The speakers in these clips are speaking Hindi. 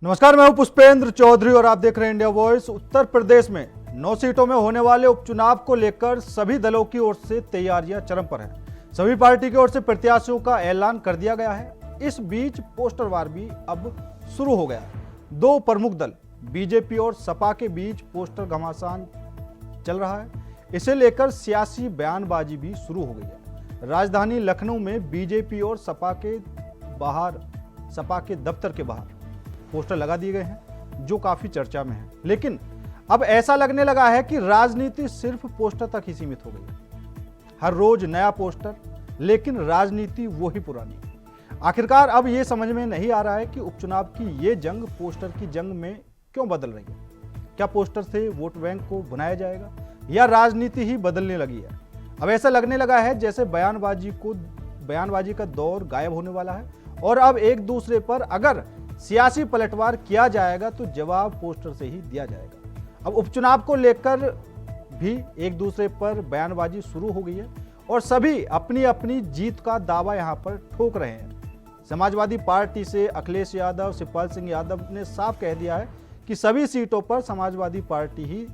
नमस्कार, मैं हूं पुष्पेंद्र चौधरी और आप देख रहे हैं इंडिया वॉइस। उत्तर प्रदेश में 9 सीटों में होने वाले उपचुनाव को लेकर सभी दलों की ओर से तैयारियां चरम पर हैं। सभी पार्टी की ओर से प्रत्याशियों का ऐलान कर दिया गया है। इस बीच पोस्टर वार भी अब शुरू हो गया है। दो प्रमुख दल बीजेपी और सपा के बीच पोस्टर घमासान चल रहा है। इसे लेकर सियासी बयानबाजी भी शुरू हो गई है। राजधानी लखनऊ में बीजेपी और सपा के दफ्तर के बाहर पोस्टर लगा दिए गए हैं, जो काफी चर्चा में है। लेकिन अब ऐसा लगने लगा है कि राजनीति सिर्फ पोस्टर तक ही सीमित हो गई है। हर रोज नया पोस्टर, लेकिन राजनीति वही पुरानी। आखिरकार अब यह समझ में नहीं आ रहा है कि उपचुनाव की ये जंग पोस्टर की जंग में क्यों बदल रही है। क्या पोस्टर से वोट बैंक को बनाया जाएगा या राजनीति ही बदलने लगी है। अब ऐसा लगने लगा है जैसे बयानबाजी का दौर गायब होने वाला है और अब एक दूसरे पर अगर सियासी पलटवार किया जाएगा तो जवाब पोस्टर से ही दिया जाएगा। अब उपचुनाव को लेकर भी एक दूसरे पर बयानबाजी शुरू हो गई है और सभी अपनी अपनी जीत का दावा यहां पर ठोक रहे हैं। समाजवादी पार्टी से अखिलेश यादव, शिवपाल सिंह यादव ने साफ कह दिया है कि सभी सीटों पर समाजवादी पार्टी ही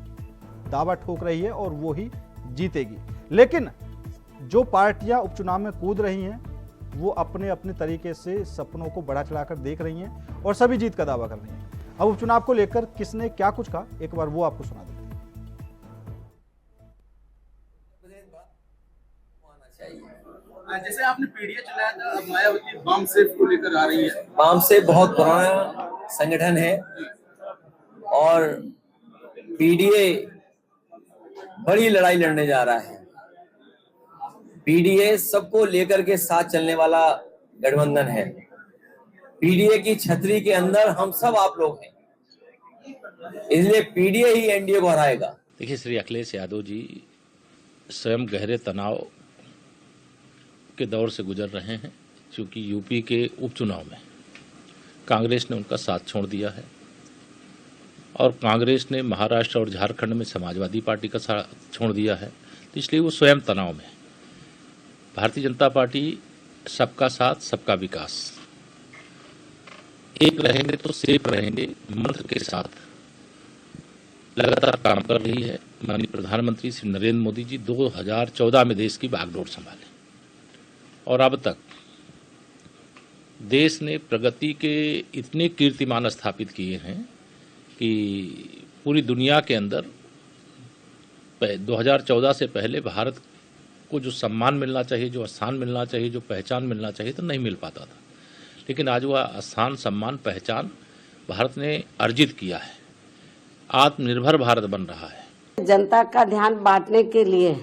दावा ठोक रही है और वो ही जीतेगी। लेकिन जो पार्टियां उपचुनाव में कूद रही हैं वो अपने अपने तरीके से सपनों को बढ़ा चढ़ाकर देख रही हैं और सभी जीत का दावा कर रही हैं। अब उपचुनाव को लेकर किसने क्या कुछ कहा, एक बार वो आपको सुना देते हैं। जैसे आपने पीडीए चलाया था, अब मायावती बाम सेफ को लेकर आ रही है। बाम सेफ बहुत पुराना संगठन है और पीडीए बड़ी लड़ाई लड़ने जा रहा है। पीडीए सबको लेकर के साथ चलने वाला गठबंधन है। पीडीए की छतरी के अंदर हम सब आप लोग हैं, इसलिए पीडीए ही एनडीए को हराएगा। देखिए, श्री अखिलेश यादव जी स्वयं गहरे तनाव के दौर से गुजर रहे हैं, क्योंकि यूपी के उपचुनाव में कांग्रेस ने उनका साथ छोड़ दिया है और कांग्रेस ने महाराष्ट्र और झारखंड में समाजवादी पार्टी का साथ छोड़ दिया है, तो इसलिए वो स्वयं तनाव में। भारतीय जनता पार्टी सबका साथ सबका विकास, एक रहेंगे तो सेफ रहेंगे मंत्र के साथ लगातार काम कर रही है। माननीय प्रधानमंत्री श्री नरेंद्र मोदी जी 2014 में देश की बागडोर संभाले और अब तक देश ने प्रगति के इतने कीर्तिमान स्थापित किए हैं कि पूरी दुनिया के अंदर 2014 से पहले भारत को जो सम्मान मिलना चाहिए, जो स्थान मिलना चाहिए, जो पहचान मिलना चाहिए, तो नहीं मिल पाता था। लेकिन आज वह स्थान, सम्मान, पहचान भारत ने अर्जित किया है। आत्मनिर्भर भारत बन रहा है। जनता का ध्यान बांटने के लिए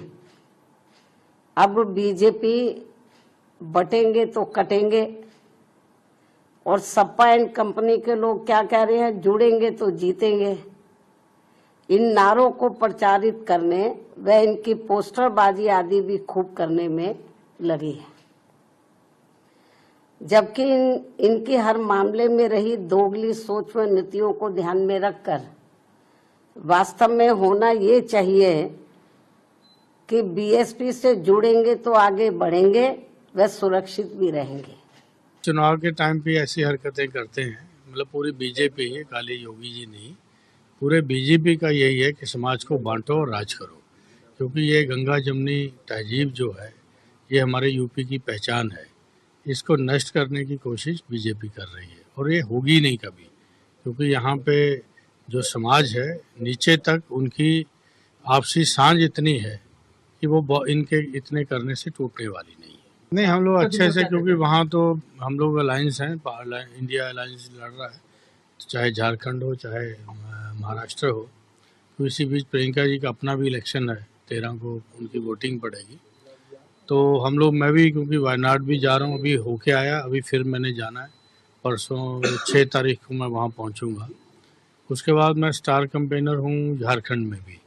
अब बीजेपी बटेंगे तो कटेंगे और सपा एंड कंपनी के लोग क्या कह रहे हैं, जुड़ेंगे तो जीतेंगे। इन नारों को प्रचारित करने व इनकी पोस्टरबाजी आदि भी खूब करने में लगी है, जबकि इनकी हर मामले में रही दोगली सोच व नीतियों को ध्यान में रखकर वास्तव में होना ये चाहिए कि बीएसपी से जुड़ेंगे तो आगे बढ़ेंगे व सुरक्षित भी रहेंगे। चुनाव के टाइम पे ऐसी हरकतें करते हैं, मतलब पूरी बीजेपी है, खाली योगी जी नहीं, पूरे बीजेपी का यही है कि समाज को बांटो और राज करो। क्योंकि ये गंगा जमुनी तहजीब जो है ये हमारे यूपी की पहचान है। इसको नष्ट करने की कोशिश बीजेपी कर रही है और ये होगी नहीं कभी, क्योंकि यहाँ पे जो समाज है नीचे तक उनकी आपसी साझ इतनी है कि वो इनके इतने करने से टूटने वाली नहीं है। नहीं, हम लोग अच्छे से, क्योंकि वहाँ तो हम लोग अलायंस हैं, इंडिया अलायंस लड़ रहा है, चाहे झारखंड हो चाहे महाराष्ट्र हो। तो इसी बीच प्रियंका जी का अपना भी इलेक्शन है, 13 को उनकी वोटिंग पड़ेगी। तो हम लोग, मैं भी क्योंकि वायनाड भी जा रहा हूँ, अभी होके आया, अभी फिर मैंने जाना है। परसों 6 तारीख को मैं वहाँ पहुँचूँगा। उसके बाद मैं स्टार कैंपेनर हूँ झारखंड में भी,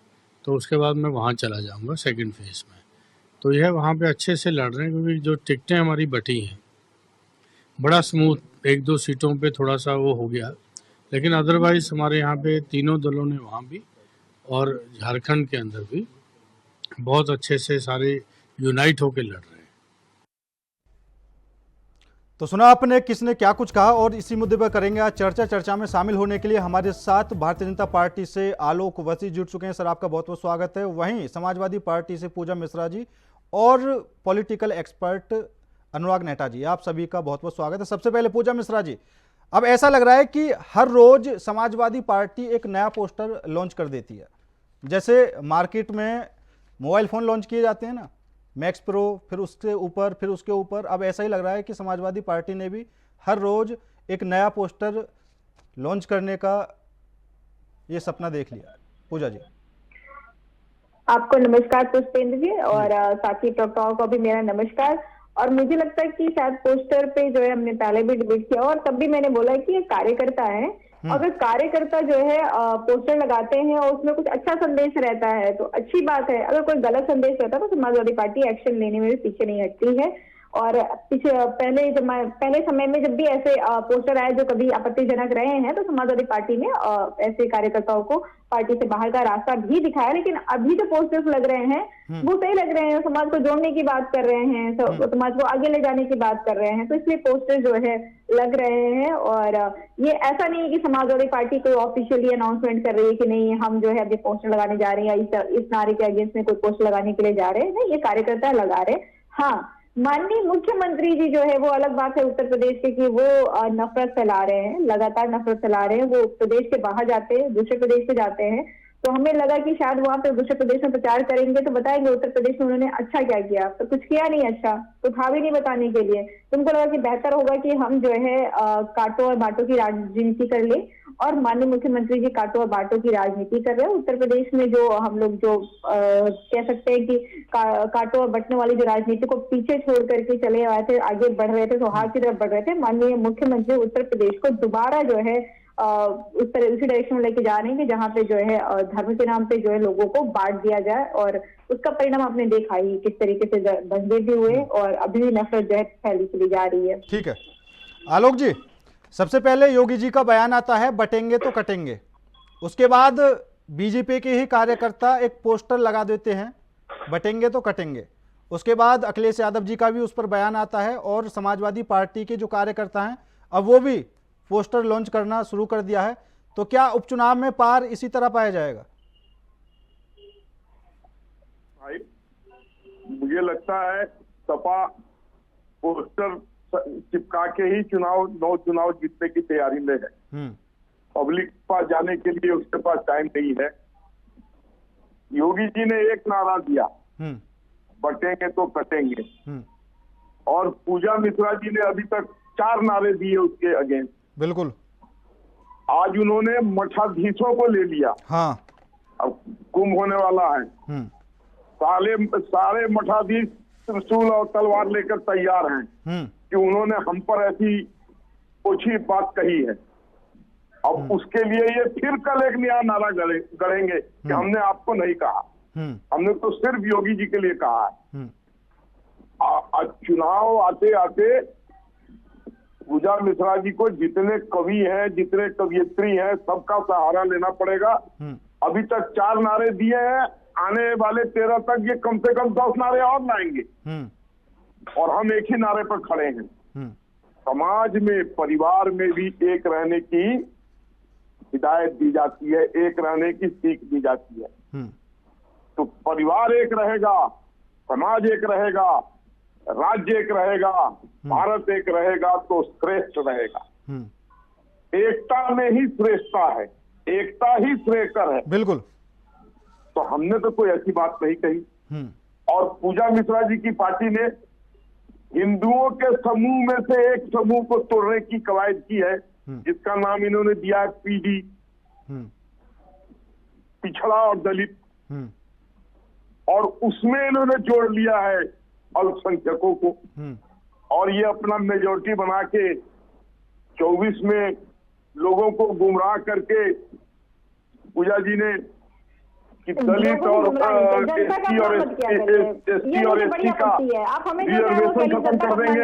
तो उसके बाद मैं वहाँ चला जाऊँगा सेकंड फेज में। तो यह वहाँ पे अच्छे से लड़ रहे हैं, क्योंकि जो टिकटें हमारी बटी हैं बड़ा स्मूथ, 1-2 सीटों पे थोड़ा सा वो हो गया, लेकिन अदरवाइज हमारे यहाँ पे तीनों दलों ने वहाँ भी और झारखंड के अंदर भी बहुत अच्छे से सारे यूनाइट होकर लड़ रहे हैं। तो सुना आपने किसने क्या कुछ कहा, और इसी मुद्दे पर करेंगे आज चर्चा। चर्चा में शामिल होने के लिए हमारे साथ भारतीय जनता पार्टी से आलोक वसी जुड़ चुके हैं। सर, आपका बहुत बहुत स्वागत है। वहीं समाजवादी पार्टी से पूजा मिश्रा जी और पॉलिटिकल एक्सपर्ट अनुराग नेता जी, आप सभी का बहुत बहुत स्वागत है। सबसे पहले पूजा मिश्रा जी, अब ऐसा लग रहा है कि हर रोज समाजवादी पार्टी एक नया पोस्टर लॉन्च कर देती है। जैसे मार्केट में मोबाइल फ़ोन लॉन्च किए जाते हैं ना, मैक्स प्रो, फिर उसके ऊपर, फिर उसके ऊपर, अब ऐसा ही लग रहा है कि समाजवादी पार्टी ने भी हर रोज एक नया पोस्टर लॉन्च करने का ये सपना देख लिया। पूजा जी, आपको नमस्कार पुष्पेंद्र जी, और साथी प्रवक्ताओं को भी मेरा नमस्कार। और मुझे लगता है कि शायद पोस्टर पे जो है हमने पहले भी डिबेट किया और तब भी मैंने बोला कि ये कार्यकर्ता है। अगर कार्यकर्ता जो है पोस्टर लगाते हैं और उसमें कुछ अच्छा संदेश रहता है तो अच्छी बात है। अगर कोई गलत संदेश रहता है तो समाजवादी पार्टी एक्शन लेने में भी पीछे नहीं हटती है। और पहले समय में जब भी ऐसे पोस्टर आए जो कभी आपत्तिजनक रहे हैं तो समाजवादी पार्टी ने ऐसे कार्यकर्ताओं को पार्टी से बाहर का रास्ता भी दिखाया। लेकिन अभी जो पोस्टर्स लग रहे हैं वो सही लग रहे हैं, समाज को जोड़ने की बात कर रहे हैं, समाज को आगे ले जाने की बात कर रहे हैं, तो इसलिए पोस्टर जो है लग रहे हैं। और ये ऐसा नहीं है कि समाजवादी पार्टी कोई ऑफिशियली अनाउंसमेंट कर रही है कि नहीं हम जो है अभी पोस्टर लगाने जा रहे हैं या इस नारे के अगेंस्ट में कोई पोस्टर लगाने के लिए जा रहे हैं। नहीं, ये कार्यकर्ता लगा रहे। हाँ, माननीय मुख्यमंत्री जी जो है वो अलग बात है उत्तर प्रदेश के कि वो नफरत फैला रहे हैं, लगातार नफरत फैला रहे हैं। वो प्रदेश के बाहर जाते हैं, दूसरे प्रदेश पे जाते हैं, तो हमें लगा कि शायद वहां पे दूसरे प्रदेश में प्रचार करेंगे तो बताएंगे उत्तर प्रदेश में उन्होंने अच्छा क्या किया, तो कुछ किया नहीं अच्छा, तो था भी नहीं बताने के लिए। तुमको लगा कि बेहतर होगा कि हम जो है काटो और बांटो की राजनीति कर ले, और माननीय मुख्यमंत्री जी काटो और बांटो की राजनीति कर रहे हैं। उत्तर प्रदेश में जो हम लोग जो कह सकते हैं कि काटो और बंटने वाली जो राजनीति को पीछे छोड़ करके चले आए थे, आगे बढ़ रहे थे, सौहार्द की तरफ बढ़ रहे थे। माननीय मुख्यमंत्री उत्तर प्रदेश को दोबारा जो है उसी डायरेक्शन में लेके जा रहे हैं कि जहाँ पे जो है धर्म के नाम पे जो है लोगों को बांट दिया जाए, और उसका परिणाम आपने देखा ही किस तरीके से दंगे भी हुए और अभी भी नफरत जो है फैली चली जा रही है। ठीक है आलोक जी, सबसे पहले योगी जी का बयान आता है बटेंगे तो कटेंगे, उसके बाद बीजेपी के ही कार्यकर्ता एक पोस्टर लगा देते हैं बटेंगे तो कटेंगे, उसके बाद अखिलेश यादव जी का भी उस पर बयान आता है, और समाजवादी पार्टी के जो कार्यकर्ता हैं अब वो भी पोस्टर लॉन्च करना शुरू कर दिया है। तो क्या उपचुनाव में पार इसी तरह पाया जाएगा? भाई मुझे लगता है सपा पोस्टर चिपका के ही चुनाव जीतने की तैयारी में है। पब्लिक के पास जाने के लिए उसके पास टाइम नहीं है। योगी जी ने एक नारा दिया बटेंगे तो कटेंगे, और पूजा मिश्रा जी ने अभी तक 4 नारे दिए उसके अगेंस्ट। बिल्कुल, आज उन्होंने मठाधीशों को ले लिया। हाँ, अब कुंभ होने वाला है, सारे मठाधीश त्रिशूल और तलवार लेकर तैयार हैं कि उन्होंने हम पर ऐसी ओछी बात कही है। अब उसके लिए ये फिर कल एक नया नारा गढ़ेंगे कि हमने आपको नहीं कहा, हमने तो सिर्फ योगी जी के लिए कहा है। चुनाव आते आते पूजा मिश्रा जी को जितने कवि हैं, जितने कवियत्री हैं, सबका सहारा लेना पड़ेगा। अभी तक 4 नारे दिए हैं, आने वाले 13 तक ये कम से कम 10 नारे और लाएंगे, और हम एक ही नारे पर खड़े हैं। समाज में, परिवार में भी एक रहने की हिदायत दी जाती है, एक रहने की सीख दी जाती है। तो परिवार एक रहेगा, समाज एक रहेगा, राज्य एक रहेगा, भारत एक रहेगा तो श्रेष्ठ रहेगा। एकता में ही श्रेष्ठता है, एकता ही श्रेयकर है। बिल्कुल, तो हमने तो कोई ऐसी बात नहीं कही। और पूजा मिश्रा जी की पार्टी ने हिंदुओं के समूह में से एक समूह को तोड़ने की कवायद की है, जिसका नाम इन्होंने दिया है पीडी, पिछड़ा और दलित, और उसमें इन्होंने जोड़ लिया है अल्पसंख्यकों को, और ये अपना मेजोरिटी बना के 24 में लोगों को गुमराह करके पूजा जी ने कि दलित और एसटी और एसटी का रिजर्वेशन खत्म कर देंगे,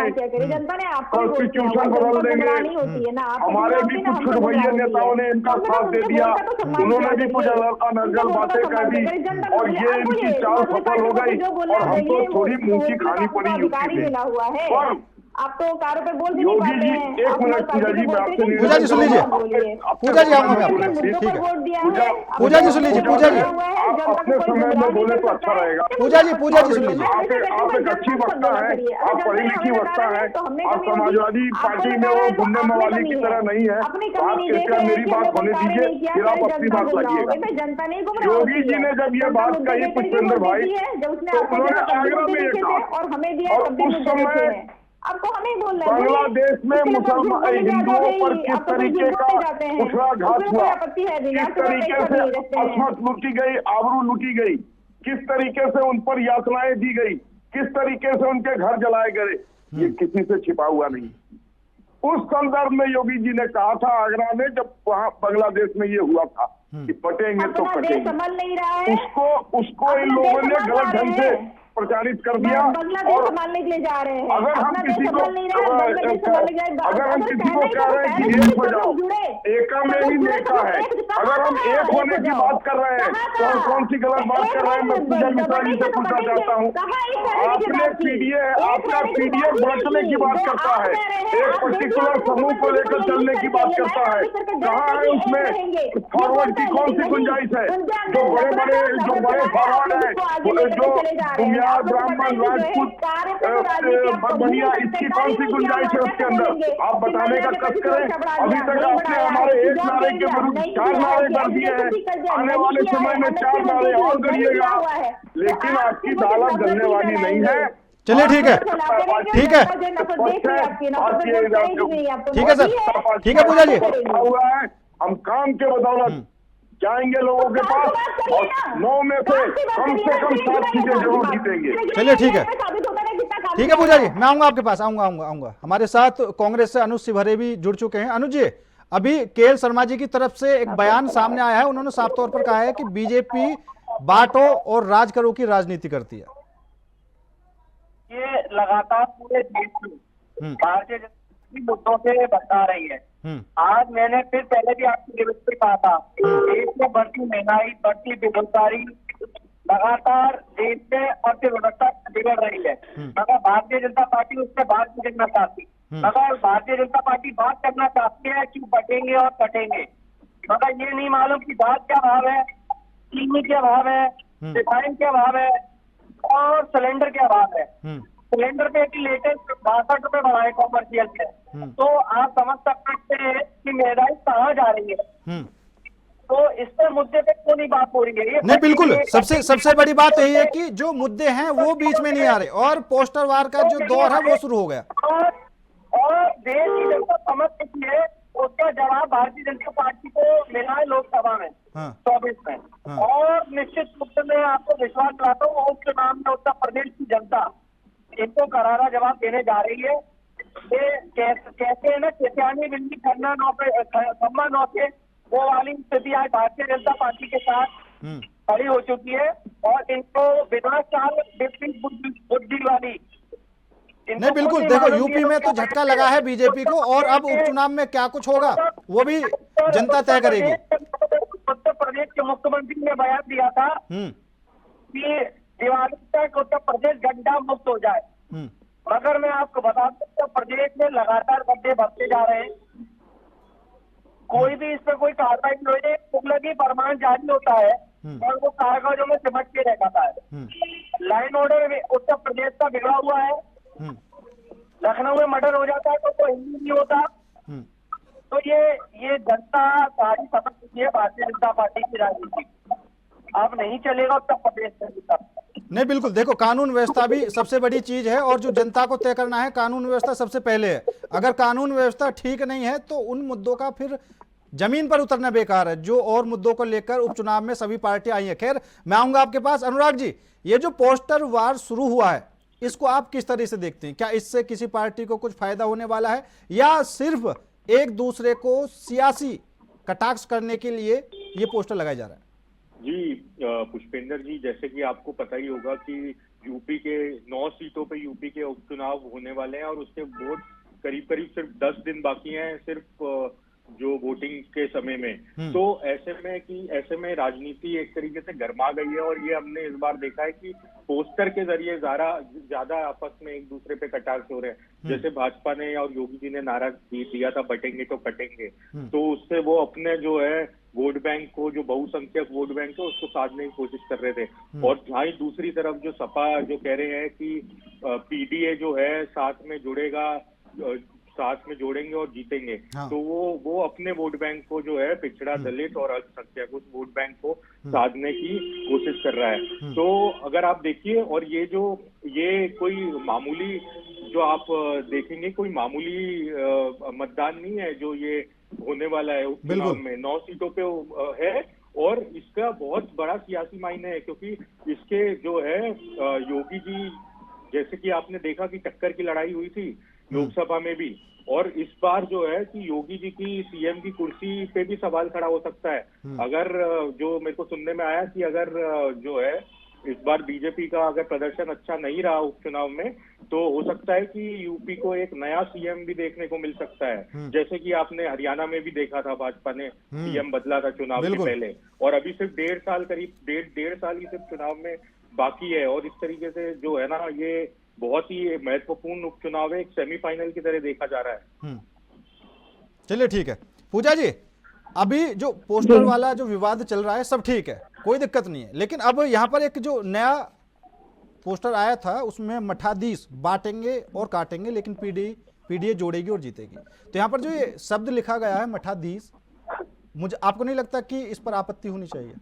कॉन्स्टिट्यूशन बदल देंगे। हमारे भी कुछ छुटभैया नेताओं ने इनका साथ दे दिया, उन्होंने भी कुछ अनर्गल बातें कह दी, और ये इनकी चाल सफल हो गई, और हमको थोड़ी मुंह की खानी पड़ी यूपी में। पर आप तो कारों पे बोल भी नहीं योगी पाते जी, हैं। एक आप मिनट हमारी पूजा पार्टी जी, को मैं बोलते आपसे हैं, पूजा जी सुन लीजिए। बोलिए। पूजा जी आऊंगा मैं आपने आपके मुद्दों ठीक पर है। वोट दिया पूजा- है। पूजा जी सुन लीजिए, पूजा जी। आप अपने समय में बोले तो अच्छा रहेगा। पूजा जी सुन लीजिए। आप एक अच्छी वक्ता है, आप पढ़ी लिखी वक्ता है, आप समाजवादी पार्टी में वो गुंडे मवाली की तरह नहीं है। बात कृपया मेरी बात होने दीजिए, फिर आप अपनी बात लाइएगा। जनता नहीं गुमराह योगी होती जी है। ने जब ये बात जनता कही मुद्दे पुष्पेंद्र लेकर भाई, ही वोट देती है, जब उसने तो आपको उन्होंने देखा तब भी आगरा में मुद्दे ये देखे कहा। थे और हमें दिया और तब भी उस मुद्दे समय देखे हैं। आपको हमें बोलना है, बांग्लादेश में बोलिए। मुसलमान हिंदुओं पर किस तरीके का कुठाराघात हुआ, आपत्ति है किस तरीके से असमत लूटी गई, आबरू लूटी गई, किस तरीके से उन पर यातनाएं दी गई, किस तरीके से उनके घर जलाए गए, ये किसी से छिपा हुआ नहीं। उस संदर्भ में योगी जी ने कहा था आगरा में, जब वहां बांग्लादेश में ये हुआ था कि बटेंगे तो अपना देश कटेंगे, संभल नहीं रहा है। उसको इन लोगों ने गलत ढंग से प्रचारित कर दिया। बांग्लादेश और संभालने के लिए जा रहे हैं। अगर हम अपना देश किसी को संभाल नहीं रहा है, बांग्लादेश संभालने के लिए अगर हम किसी को कह रहे हैं कि एक हो जाओ, एका में ही नेता है, अगर हम एक होने की बात कर रहे हैं तो हम कौन सी गलत बात कर रहे हैं? मैं पूजा मिश्रा जी से पूछना चाहता हूँ, आपने पीडीए, आपका पीडीए बांटने की बात करता है, एक पर्टिकुलर समूह को लेकर चलने की बात करता है, कहाँ है उसमें फॉरवर्ड की कौन सी गुंजाइश है? जो बड़े फॉरवर्ड है, जो बुनियाद ब्राह्मण राजपूत बनिया, इसकी कौन सी गुंजाइश है उसके अंदर? आप बताने का कष्ट करें। अभी तक आपने हमारे एक नारे के विरुद्ध 4 नारे कर दिए हैं, आने वाले समय में 4 नारे और करिएगा, लेकिन आपकी दालत गलने वाली नहीं है। चलिए ठीक है, ठीक है, ठीक है सर, ठीक है पूजा जी। हुआ है, हम काम के बदौलत जाएंगे लोगों के पास और 9 में से कम 7 सीटें जरूर जीतेंगे। चलिए ठीक है, ठीक है पूजा जी, मैं आऊंगा आपके पास, आऊंगा। हमारे साथ कांग्रेस से अनुज सिभरे भी जुड़ चुके हैं। अनुज जी, अभी केएल शर्मा जी की तरफ से एक बयान सामने आया है, उन्होंने साफ तौर पर कहा है कि बीजेपी बांटो और राज करो की राजनीति करती है। ये लगातार पूरे देश में भारतीय जनता पार्टी मुद्दों से बता रही है। आज मैंने फिर पहले भी आपकी रिपोर्ट में कहा था, देश में बढ़ती महंगाई, बढ़ती बेरोजगारी, लगातार देश में अर्थव्यवस्था बिगड़ रही है, मगर भारतीय जनता पार्टी उससे बात नहीं करना चाहती। मगर भारतीय जनता पार्टी बात करना चाहती है कि बटेंगे और कटेंगे, मगर ये नहीं मालूम कि दाल क्या भाव है, चीनी क्या भाव है, रिफाइन क्या भाव है और सिलेंडर क्या भाव है। सिलेंडर पे की लेटेस्ट 62 रुपए बढ़ाए कॉमर्शियल पे, तो आप समझ सकते हैं कि महंगाई कहाँ जा रही है। तो इस पर मुद्दे पे क्यों नहीं बात हो रही है? नहीं बिल्कुल, सबसे बड़ी बात यही है कि जो मुद्दे हैं वो बीच में नहीं आ रहे और पोस्टर वार का जो दौर है वो शुरू हो गया। और देश की जनता समझ चुकी है, उसका जवाब भारतीय जनता पार्टी को मिला है लोकसभा में 24 में। और निश्चित रूप से मैं आपको विश्वास दिलाता हूँ, उपचुनाव में उत्तर प्रदेश की जनता इनको करारा जवाब देने जा रही है। ये कहते हैं ना, चेतियानी बिल्ली खन्ना नौ पे खम्मा नौ के, वो वाली स्थिति आज भारतीय जनता पार्टी के साथ खड़ी हो चुकी है और इनको विनाशकाल विपरीत बुद्धि वाली। नहीं बिल्कुल, देखो यूपी में तो झटका लगा है बीजेपी को और अब उपचुनाव में क्या कुछ होगा वो भी जनता तय करेगी। उत्तर प्रदेश के मुख्यमंत्री ने बयान दिया था कि दिवाली तक उत्तर प्रदेश गड्ढा मुक्त हो जाए, मगर मैं आपको बता दूं उत्तर प्रदेश में लगातार गड्ढे बढ़ते जा रहे हैं। कोई भी इस पर कोई कार्रवाई नहीं हो रही, लगी फरमान जारी होता है और वो कागजों में सिमट के रह जाता है। लाइन ऑर्डर उत्तर प्रदेश का बिगड़ा हुआ है, लखनऊ में मर्डर हो जाता है तो हिंदी नहीं होता। तो ये जनता सारी समझ चुकी है भारतीय जनता पार्टी की राजनीति अब नहीं चलेगा उत्तर प्रदेश में। नहीं बिल्कुल, देखो कानून व्यवस्था भी सबसे बड़ी चीज है और जो जनता को तय करना है कानून व्यवस्था सबसे पहले है। अगर कानून व्यवस्था ठीक नहीं है तो उन मुद्दों का फिर जमीन पर उतरना बेकार है, जो और मुद्दों को लेकर उपचुनाव में सभी पार्टियां आई है। खैर मैं आऊंगा आपके पास। अनुराग जी, ये जो पोस्टर वार शुरू हुआ है इसको आप किस तरह से देखते हैं? क्या इससे किसी पार्टी को कुछ फायदा होने वाला है या सिर्फ एक दूसरे को सियासी कटाक्ष करने के लिए ये पोस्टर लगाया जा रहा है? जी पुष्पेंद्र जी, जैसे कि आपको पता ही होगा कि यूपी के 9 सीटों पे यूपी के उपचुनाव होने वाले हैं और उसके वोट करीब सिर्फ 10 दिन बाकी हैं, सिर्फ जो वोटिंग के समय में। तो ऐसे में राजनीति एक तरीके से गर्मा गई है और ये हमने इस बार देखा है कि पोस्टर के जरिए ज्यादा आपस में एक दूसरे पे कटार हो रहे हैं। जैसे भाजपा ने और योगी जी ने नारा दिया था बटेंगे तो कटेंगे, तो उससे वो अपने जो है वोट बैंक को, जो बहुसंख्यक वोट बैंक है, उसको साधने की कोशिश कर रहे थे। और जहाँ दूसरी तरफ जो सपा जो कह रहे हैं कि पीडीए जो है साथ में जुड़ेगा, साथ में जोड़ेंगे और जीतेंगे, तो वो अपने वोट बैंक को जो है पिछड़ा, दलित और अल्पसंख्यक, उस वोट बैंक को साधने की कोशिश कर रहा है। तो अगर आप देखिए, और ये कोई मामूली, जो आप देखेंगे कोई मामूली मतदान नहीं है जो ये होने वाला है उपचुनाव में। 9 सीटों पे है और इसका बहुत बड़ा सियासी मायने है, क्योंकि इसके जो है योगी जी, जैसे कि आपने देखा कि टक्कर की लड़ाई हुई थी लोकसभा में भी, और इस बार जो है कि योगी जी की सीएम की कुर्सी पे भी सवाल खड़ा हो सकता है। अगर जो मेरे को सुनने में आया कि अगर जो है इस बार बीजेपी का अगर प्रदर्शन अच्छा नहीं रहा उपचुनाव में, तो हो सकता है कि यूपी को एक नया सीएम भी देखने को मिल सकता है, जैसे कि आपने हरियाणा में भी देखा था, भाजपा ने सीएम बदला था चुनाव के पहले, और अभी सिर्फ 1.5 साल करीब डेढ़ साल ही सिर्फ चुनाव में बाकी है। और इस तरीके से जो है ना, ये बहुत ही महत्वपूर्ण उपचुनाव है, एक सेमीफाइनल की तरह देखा जा रहा है। चलिए ठीक है पूजा जी, अभी जो पोस्टर वाला जो विवाद चल रहा है सब ठीक है, कोई दिक्कत नहीं है, लेकिन अब यहाँ पर एक जो नया पोस्टर आया था उसमें मठाधीश बांटेंगे और काटेंगे, लेकिन पीडीए जोड़ेगी और जीतेगी। तो यहाँ पर जो ये शब्द लिखा गया है मठाधीश, मुझे आपको नहीं लगता कि इस पर आपत्ति होनी चाहिए?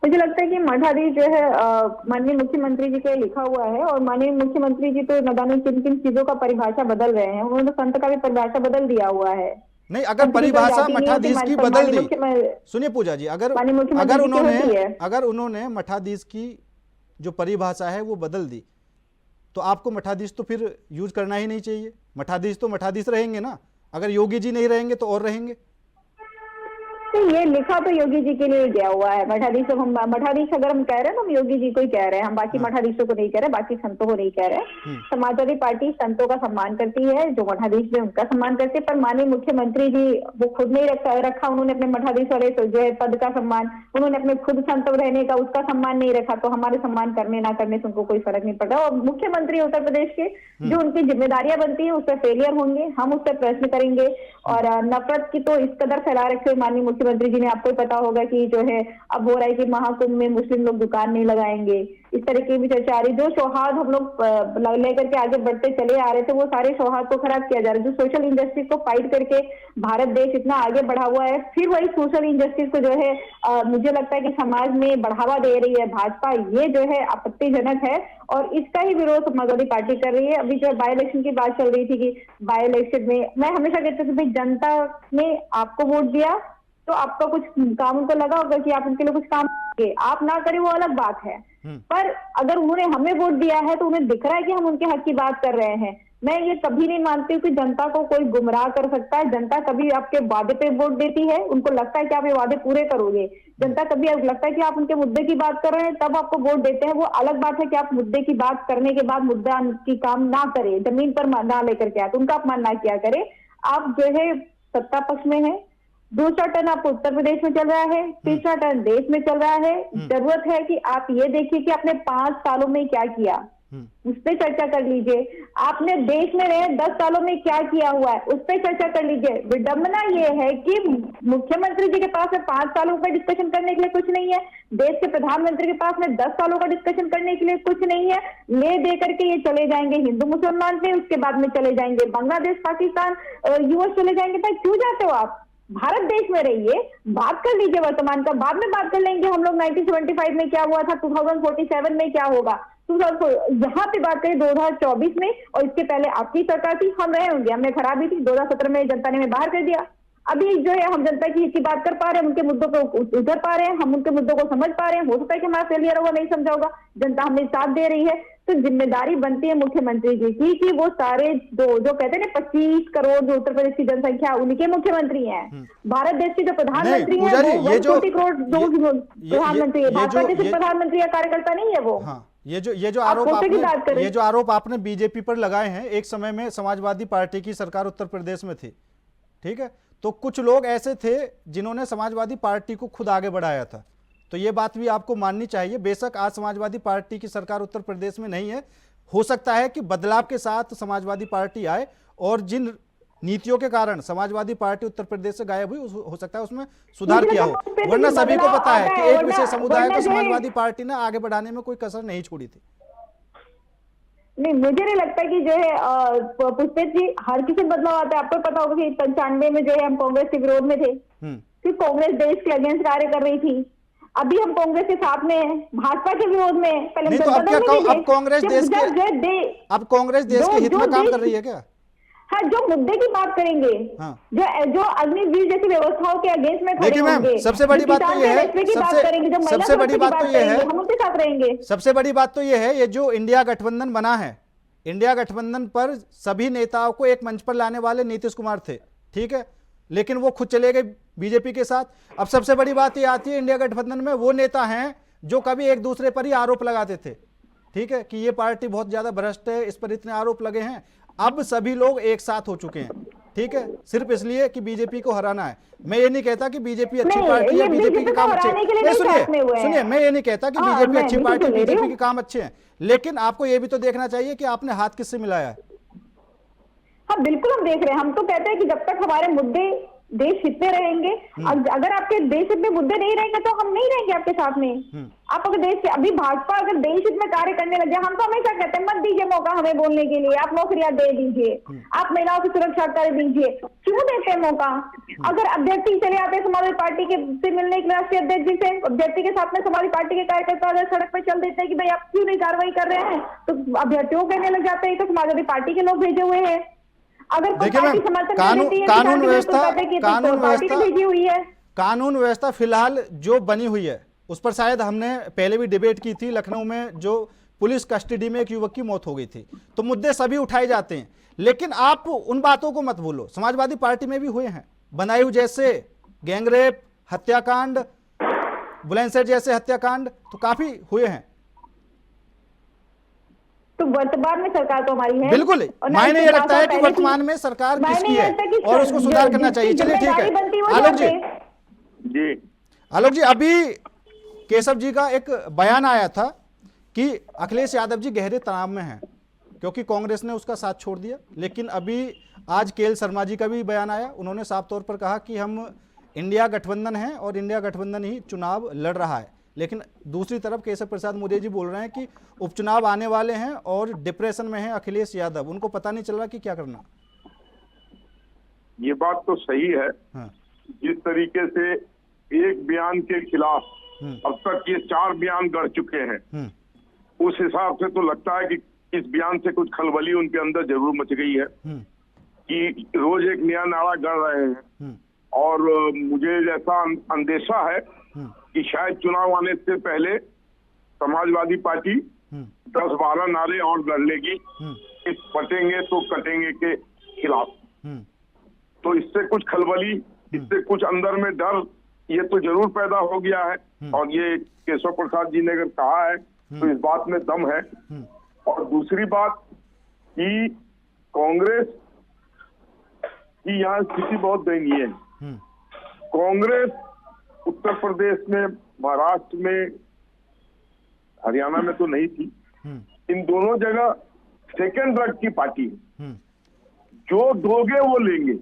मुझे लगता है कि मठाधीश जो है माननीय मुख्यमंत्री जी के लिखा हुआ है, और माननीय मुख्यमंत्री जी तो न जाने किन किन चीजों का परिभाषा बदल रहे हैं। उन्होंने तो संत का भी परिभाषा बदल दिया हुआ है। नहीं, अगर परिभाषा मठाधीश की बदल दी, सुनिए पूजा जी, अगर उन्होंने मठाधीश की जो परिभाषा है वो बदल दी, तो आपको मठाधीश तो फिर यूज करना ही नहीं चाहिए। मठाधीश तो मठाधीश रहेंगे ना, अगर योगी जी नहीं रहेंगे तो और रहेंगे। तो ये लिखा तो योगी जी के लिए गया हुआ है। मठाधीश अगर हम कह रहे हैं तो हम योगी जी को ही कह रहे हैं, हम बाकी मठाधीशों को नहीं कह रहे, बाकी संतों को नहीं कह रहे। समाजवादी पार्टी संतों का सम्मान करती है, जो मठाधीश है उनका सम्मान करती है, पर माननीय मुख्यमंत्री जी वो खुद नहीं रखा उन्होंने अपने मठाधीश वाले जो है पद का सम्मान, उन्होंने अपने खुद संत रहने का उसका सम्मान नहीं रखा। तो हमारे सम्मान करने ना करने से उनको कोई फर्क नहीं पड़ रहा। और मुख्यमंत्री उत्तर प्रदेश के जो उनकी जिम्मेदारियां बनती है उस पर फेलियर होंगे, हम उस पर प्रश्न करेंगे। और नफरत की तो इस कदर फैला रखे माननीय मुख्यमंत्री जी ने, आपको पता होगा कि जो है अब हो रहा है कि महाकुंभ में मुस्लिम लोग दुकान नहीं लगाएंगे, इस तरह की भी चर्चा आ रही। जो सौहार्द हम लोग लेकर के आगे बढ़ते चले आ रहे थे, वो सारे सौहार्द को खराब किया जा रहा है। जो सोशल इंजस्टिस को फाइट करके भारत देश इतना आगे बढ़ा हुआ है, फिर वही सोशल इंजस्टिस को जो है मुझे लगता है कि समाज में बढ़ावा दे रही है भाजपा। ये जो है आपत्तिजनक है और इसका ही विरोध समाजवादी पार्टी कर रही है। अभी जो बाई इलेक्शन की बात चल रही थी कि बाई इलेक्शन में मैं हमेशा कहती थी भाई जनता ने आपको वोट दिया तो आपका कुछ काम उनको लगा होगा कि आप उनके लिए कुछ काम करेंगे, आप ना करें वो अलग बात है। पर अगर उन्होंने हमें वोट दिया है तो उन्हें दिख रहा है कि हम उनके हक की बात कर रहे हैं। मैं ये कभी नहीं मानती कि जनता को कोई गुमराह कर सकता है। जनता कभी आपके वादे पे वोट देती है, उनको लगता है कि आप ये वादे पूरे करोगे। जनता कभी लगता है कि आप उनके मुद्दे की बात कर रहे हैं तब आपको वोट देते हैं। वो अलग बात है कि आप मुद्दे की बात करने के बाद मुद्दा की काम ना करें, जमीन पर ना लेकर के आए तो उनका अपमान ना किया करें। आप जो है सत्ता पक्ष में है, दूसरा टर्न आपको उत्तर प्रदेश में चल रहा है, तीसरा टर्न देश में चल रहा है। जरूरत है कि आप ये देखिए कि आपने 5 सालों में क्या किया, उस पर चर्चा कर लीजिए। आपने देश में रहे 10 सालों में क्या किया हुआ है, उस पर चर्चा कर लीजिए। विडंबना ये है कि मुख्यमंत्री जी के पास में 5 सालों का डिस्कशन करने के लिए कुछ नहीं है, देश के प्रधानमंत्री के पास में 10 सालों का डिस्कशन करने के लिए कुछ नहीं है। ले दे करके ये चले जाएंगे हिंदू मुसलमान पे, उसके बाद में चले जाएंगे बांग्लादेश, पाकिस्तान, यूएस चले जाएंगे। भाई क्यों जाते हो आप? भारत देश में रहिए, बात कर लीजिए वर्तमान का, बाद में बात कर लेंगे हम लोग 1975 में क्या हुआ था, 2047 में क्या होगा, यहाँ पे बात करें 2024 में। और इसके पहले आपकी सरकार थी, हम रहे होंगे, हमने खराबी थी, 2017 में जनता ने हमें बाहर कर दिया। अभी जो है हम जनता की बात कर पा रहे हैं, उनके मुद्दों को उतर पा रहे हैं, हम उनके मुद्दों को समझ पा रहे हैं। हो सकता है कि हमारा फेलियर होगा, नहीं समझा होगा, जनता हमें साथ दे रही है। तो जिम्मेदारी बनती है मुख्यमंत्री जी की कि वो सारे जो कहते हैं ना 25 करोड़ जो उत्तर प्रदेश की जनसंख्या, उनके मुख्यमंत्री हैं। भारत देश के जो प्रधानमंत्री हैं वो 1 कोटी करोड़ प्रधानमंत्री है, भाजपा के प्रधानमंत्री या कार्यकर्ता नहीं है वो। ये जो आरोप आपने बीजेपी पर लगाए हैं, एक समय में समाजवादी पार्टी की सरकार उत्तर प्रदेश में थी, ठीक है, तो कुछ लोग ऐसे थे जिन्होंने समाजवादी पार्टी को खुद आगे बढ़ाया था। तो ये बात भी आपको माननी चाहिए। बेशक आज समाजवादी पार्टी की सरकार उत्तर प्रदेश में नहीं है, हो सकता है कि बदलाव के साथ समाजवादी पार्टी आए और जिन नीतियों के कारण समाजवादी पार्टी उत्तर प्रदेश से गायब हुई हो सकता है उसमें सुधार किया हो, वरना सभी को पता है कि एक विशेष समुदाय को समाजवादी पार्टी ने आगे बढ़ाने में कोई कसर नहीं छोड़ी थी। नहीं, मुझे नहीं लगता कि जो है पुष्पेश जी, हर किसी बदलाव आता है। आपको पता होगा कि 95 में जो है हम कांग्रेस के विरोध में थे, फिर कांग्रेस देश के अगेंस्ट कार्य कर रही थी। अभी हम कांग्रेस के साथ में हैं, भाजपा के विरोध में। पहले नहीं, तो अब कांग्रेस देश के हित में काम कर रही है क्या? हाँ, जो मुद्दे की बात करेंगे, हाँ। जो अग्निवीर जैसी व्यवस्थाओं के अगेंस्ट में खड़े देखिए मैम, होंगे, सबसे बड़ी बात तो ये है, सबसे बड़ी बात तो ये है, हम उनके साथ रहेंगे। सबसे बड़ी बात तो ये है, ये जो इंडिया गठबंधन बना है, इंडिया गठबंधन पर सभी नेताओं को एक मंच पर लाने वाले नीतीश कुमार थे, ठीक है, लेकिन वो खुद चले गए बीजेपी के साथ। अब सबसे बड़ी बात ये आती है, इंडिया गठबंधन में वो नेता हैं जो कभी एक दूसरे पर ही आरोप लगाते थे, ठीक है, कि ये पार्टी बहुत ज्यादा भ्रष्ट है, इस पर इतने आरोप लगे हैं। अब सभी लोग एक साथ हो चुके हैं, ठीक है, सिर्फ इसलिए कि बीजेपी को हराना है। मैं ये नहीं कहता कि बीजेपी अच्छी पार्टी है, बीजेपी के काम अच्छे हैं। सुनिए, मैं ये नहीं कहता कि बीजेपी अच्छी पार्टी, बीजेपी के काम अच्छे हैं, लेकिन आपको ये भी तो देखना चाहिए कि आपने हाथ किससे मिलाया है। हाँ, बिल्कुल हम देख रहे हैं। हम तो कहते हैं कि जब तक हमारे मुद्दे देश हित में रहेंगे, अगर आपके देश हित में मुद्दे नहीं रहेंगे तो हम नहीं रहेंगे आपके साथ में। आप अगर देश के, अभी भाजपा अगर देश हित में कार्य करने लग जाए, हम तो हमेशा कहते हैं मत दीजिए मौका हमें बोलने के लिए, आप नौकरियां दे दीजिए, आप महिलाओं की सुरक्षा कर दीजिए, क्यों देते हैं मौका? अगर अभ्यर्थी चले आते हैं समाजवादी पार्टी के से मिलने के राष्ट्रीय अध्यक्ष जी से, अभ्यर्थी के साथ में समाजवादी पार्टी के कार्यकर्ता अगर सड़क पर चल देते हैं कि भाई आप क्यों नहीं कार्रवाई कर रहे हैं, तो अभ्यर्थियों कहने लग जाते हैं तो समाजवादी पार्टी के लोग भेजे हुए हैं। अगर देखिए मैम, कानून व्यवस्था फिलहाल जो बनी हुई है उस पर शायद हमने पहले भी डिबेट की थी। लखनऊ में जो पुलिस कस्टडी में एक युवक की मौत हो गई थी, तो मुद्दे सभी उठाए जाते हैं, लेकिन आप उन बातों को मत भूलो, समाजवादी पार्टी में भी हुए हैं, बदायूं जैसे गैंगरेप, हत्याकांड, बुलंदशहर जैसे हत्याकांड तो काफी हुए हैं। तो वर्तमान में सरकार तो हमारी है, बिल्कुल, मायने ये रखता है कि वर्तमान में सरकार किसकी है और उसको सुधार करना चाहिए। चलिए ठीक है, आलोक जी, अभी केशव जी का एक बयान आया था कि अखिलेश यादव जी गहरे तनाव में हैं क्योंकि कांग्रेस ने उसका साथ छोड़ दिया, लेकिन अभी आज केएल शर्मा जी का भी बयान आया, उन्होंने साफ तौर पर कहा कि हम इंडिया गठबंधन है और इंडिया गठबंधन ही चुनाव लड़ रहा है। लेकिन दूसरी तरफ केशव प्रसाद मौर्य जी बोल रहे हैं कि उपचुनाव आने वाले हैं और डिप्रेशन में है अखिलेश यादव, उनको पता नहीं चल रहा कि क्या करना। ये बात तो सही है। हाँ। जिस तरीके से एक बयान के खिलाफ अब तक ये 4 बयान गढ़ चुके हैं, उस हिसाब से तो लगता है कि इस बयान से कुछ खलबली उनके अंदर जरूर मच गई है कि रोज एक नया नारा गढ़ रहे हैं। और मुझे ऐसा अंदेशा है कि शायद चुनाव आने से पहले समाजवादी पार्टी 10-12 नारे और गढ़ लेगी इस पटेंगे तो कटेंगे के खिलाफ। तो इससे कुछ खलबली, इससे कुछ अंदर में डर ये तो जरूर पैदा हो गया है। और ये केशव प्रसाद जी ने अगर कहा है तो इस बात में दम है। और दूसरी बात कि कांग्रेस की यहाँ स्थिति बहुत दयनीय है। कांग्रेस उत्तर प्रदेश में, महाराष्ट्र में, हरियाणा में तो नहीं थी, इन दोनों जगह सेकंड रग की पार्टी है। जो दोगे वो लेंगे,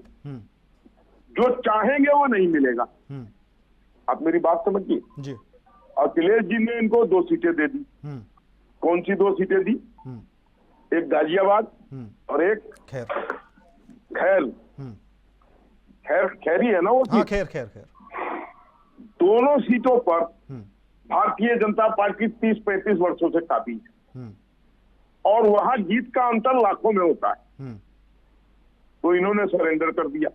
जो चाहेंगे वो नहीं मिलेगा। आप मेरी बात समझिए। अखिलेश जी ने इनको 2 सीटें दे दी। कौन सी 2 सीटें दी? एक गाजियाबाद और एक खैरी है ना वो? हाँ, खैर। दोनों सीटों पर भारतीय जनता पार्टी 30-35 वर्षों से काबिज है और वहां जीत का अंतर लाखों में होता है। तो इन्होंने सरेंडर कर दिया।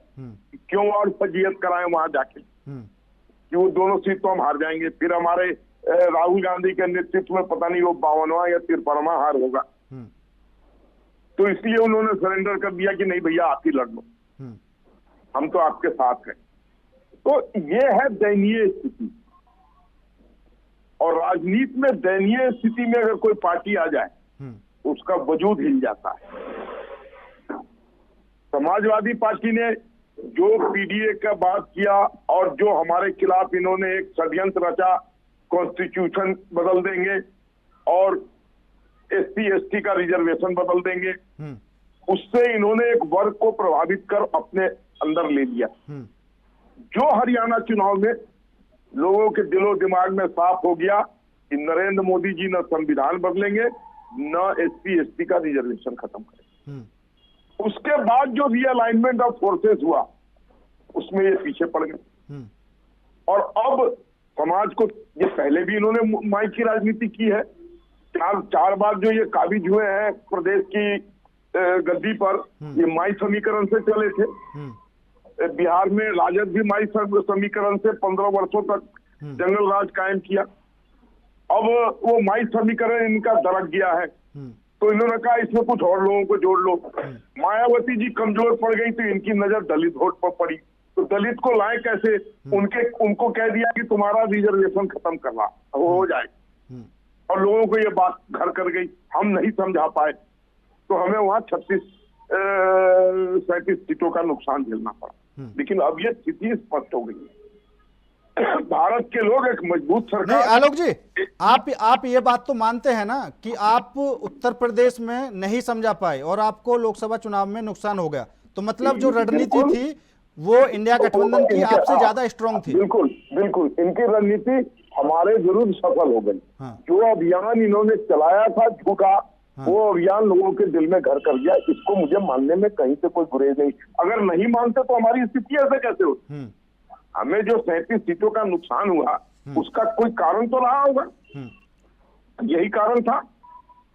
क्यों और फजीयत कराएं वहां जाके कि वो दोनों सीट तो हम हार जाएंगे, फिर हमारे राहुल गांधी के नेतृत्व में पता नहीं वो 52वां या 53वां हार होगा। तो इसलिए उन्होंने सरेंडर कर दिया कि नहीं भैया आप ही लड़ लो, हम तो आपके साथ हैं। तो ये है दयनीय स्थिति। और राजनीति में दयनीय स्थिति में अगर कोई पार्टी आ जाए उसका वजूद हिल जाता है। समाजवादी पार्टी ने जो पीडीए का बात किया और जो हमारे खिलाफ इन्होंने एक षड्यंत्र रचा कॉन्स्टिट्यूशन बदल देंगे और SC/ST का रिजर्वेशन बदल देंगे। उससे इन्होंने एक वर्ग को प्रभावित कर अपने अंदर ले लिया। जो हरियाणा चुनाव में लोगों के दिलो दिमाग में साफ हो गया कि नरेंद्र मोदी जी न संविधान बदलेंगे न SC/ST का रिजर्वेशन खत्म करेंगे। उसके बाद जो रीअलाइनमेंट ऑफ फोर्सेस हुआ उसमें ये पीछे पड़ गए और अब समाज को, ये पहले भी इन्होंने माई की राजनीति की है। चार बार जो ये काबिज हुए हैं प्रदेश की गद्दी पर, ये माई समीकरण से चले थे। बिहार में राजद भी माई समीकरण से 15 वर्षों तक जंगल राज कायम किया। अब वो माई समीकरण इनका दरक गया है, तो इन्होंने कहा इसमें कुछ और लोगों को जोड़ लो। मायावती जी कमजोर पड़ गई तो इनकी नजर दलित वोट पर पड़ी, तो दलित को लाए कैसे? उनको कह दिया कि तुम्हारा रिजर्वेशन खत्म करना हो जाए, और लोगों को ये बात घर कर गई। हम नहीं समझा पाए तो हमें वहां 37 सीटों का नुकसान झेलना पड़ा। लेकिन अब ये स्थिति स्पष्ट हो गई है। भारत के लोग एक मजबूत सरकार। नहीं आलोक जी, आप ये बात तो मानते हैं ना कि आप उत्तर प्रदेश में नहीं समझा पाए और आपको लोकसभा चुनाव में नुकसान हो गया, तो मतलब जो रणनीति थी वो इंडिया गठबंधन की आपसे ज्यादा स्ट्रांग थी। बिल्कुल बिल्कुल, इनकी रणनीति हमारे विरुद्ध सफल हो गई। जो अभियान इन्होंने चलाया था झूठा, वो अभियान लोगों के दिल में घर कर गया। इसको मुझे मानने में कहीं से कोई गुरेज नहीं। अगर नहीं मानते तो हमारी स्थिति ऐसे कैसे होती? हमें जो 37 सीटों का नुकसान हुआ उसका कोई कारण तो रहा होगा, यही कारण था।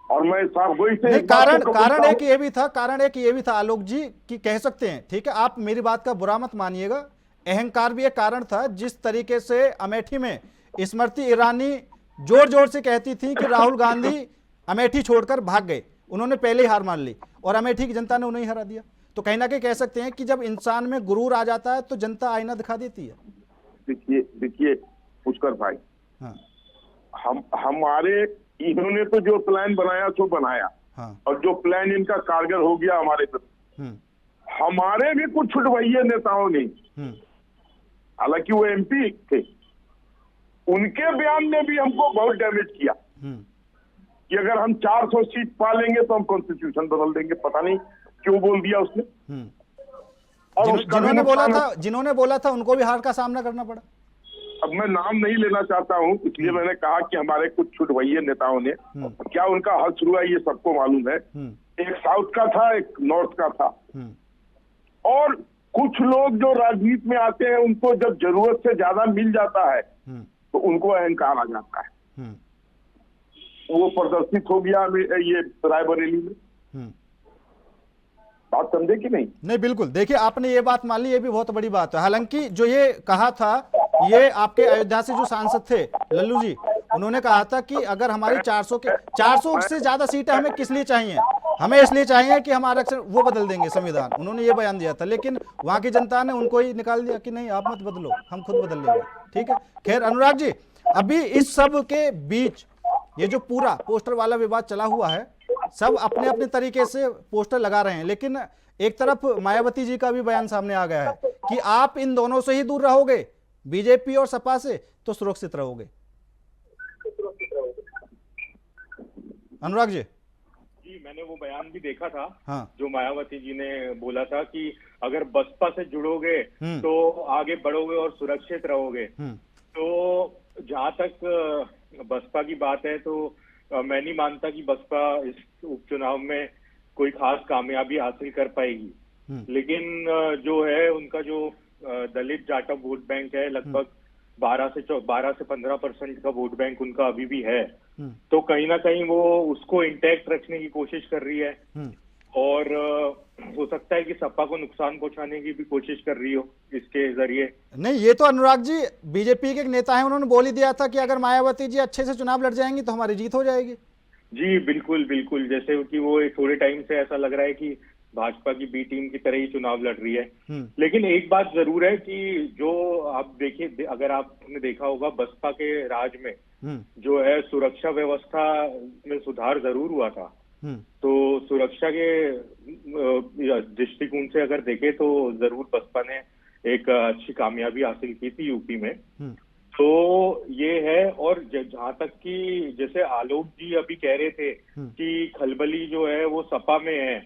और मैं साहब वही से कारण एक ये भी था आलोक जी कि कह सकते हैं, ठीक है, आप मेरी बात का बुरा मत मानिएगा, अहंकार भी एक कारण था। जिस तरीके से अमेठी में स्मृति ईरानी जोर जोर से कहती थी कि राहुल गांधी अमेठी छोड़कर भाग गए, उन्होंने पहले ही हार मान ली और अमेठी की जनता ने उन्हें हरा दिया। तो कहीं ना कहीं कह सकते हैं कि जब इंसान में गुरूर आ जाता है तो जनता आईना दिखा देती है। देखिए पुष्कर भाई, हमारे इन्होंने तो जो प्लान बनाया सो बनाया, और जो प्लान इनका कारगर हो गया हमारे प्रति। हमारे भी कुछ छुटवैये नेताओं ने, हालांकि वो MP थे, उनके बयान ने भी हमको बहुत डैमेज किया कि अगर हम 400 सीट पा लेंगे तो हम कॉन्स्टिट्यूशन बदल देंगे। पता नहीं क्यों बोल दिया उसने। और जिन्होंने बोला था उनको भी हार का सामना करना पड़ा। अब मैं नाम नहीं लेना चाहता हूं, इसलिए मैंने कहा कि हमारे कुछ छुटवैये नेताओं ने, क्या उनका हर्ष हुआ ये सबको मालूम है। एक साउथ का था, एक नॉर्थ का था। और कुछ लोग जो राजनीति में आते हैं उनको जब जरूरत से ज्यादा मिल जाता है तो उनको अहंकार आ जाता है। वो प्रदर्शित हो गया ये रायबरेली में। बात समझे कि नहीं? नहीं बिल्कुल, देखिए आपने ये बात मान ली, ये भी बहुत बड़ी बात है। हालांकि जो ये कहा था, ये आपके अयोध्या से जो सांसद थे लल्लू जी, उन्होंने कहा था कि अगर हमारी 400 से ज्यादा सीटें हमें किस लिए चाहिए, हमें इसलिए चाहिए कि हम आरक्षण वो बदल देंगे संविधान, उन्होंने ये बयान दिया था। लेकिन वहां की जनता ने उनको ही निकाल दिया कि नहीं आप मत बदलो, हम खुद बदल लेंगे। ठीक है, खैर अनुराग जी, अभी इस सब के बीच ये जो पूरा पोस्टर वाला विवाद चला हुआ है, सब अपने अपने तरीके से पोस्टर लगा रहे हैं, लेकिन एक तरफ मायावती जी का भी बयान सामने आ गया है कि आप इन दोनों से ही दूर रहोगे, बीजेपी और सपा से, तो सुरक्षित रहोगे। अनुराग जी, मैंने वो बयान भी देखा था। हाँ। जो मायावती जी ने बोला था कि अगर बसपा से जुड़ोगे तो आगे बढ़ोगे और सुरक्षित रहोगे। तो जहां तक बसपा की बात है तो मैं नहीं मानता कि बसपा इस उपचुनाव में कोई खास कामयाबी हासिल कर पाएगी। लेकिन जो है उनका जो दलित जाटव वोट बैंक है, लगभग 12 से 15% का वोट बैंक उनका अभी भी है। तो कहीं ना कहीं वो उसको इंटैक्ट रखने की कोशिश कर रही है, और हो सकता है कि सपा को नुकसान पहुंचाने की भी कोशिश कर रही हो इसके जरिए। नहीं, ये तो अनुराग जी बीजेपी के एक नेता हैं, उन्होंने बोल ही दिया था कि अगर मायावती जी अच्छे से चुनाव लड़ जाएंगी तो हमारी जीत हो जाएगी। जी बिल्कुल बिल्कुल, जैसे कि वो थोड़े टाइम से ऐसा लग रहा है कि भाजपा की बी टीम की तरह ही चुनाव लड़ रही है। लेकिन एक बात जरूर है कि जो आप देखिए, अगर आपने देखा होगा बसपा के राज में जो है सुरक्षा व्यवस्था में सुधार जरूर हुआ था। तो सुरक्षा के दृष्टिकोण से अगर देखें तो जरूर बसपा ने एक अच्छी कामयाबी हासिल की थी यूपी में। तो ये है। और जहां तक कि जैसे आलोक जी अभी कह रहे थे कि खलबली जो है वो सपा में है,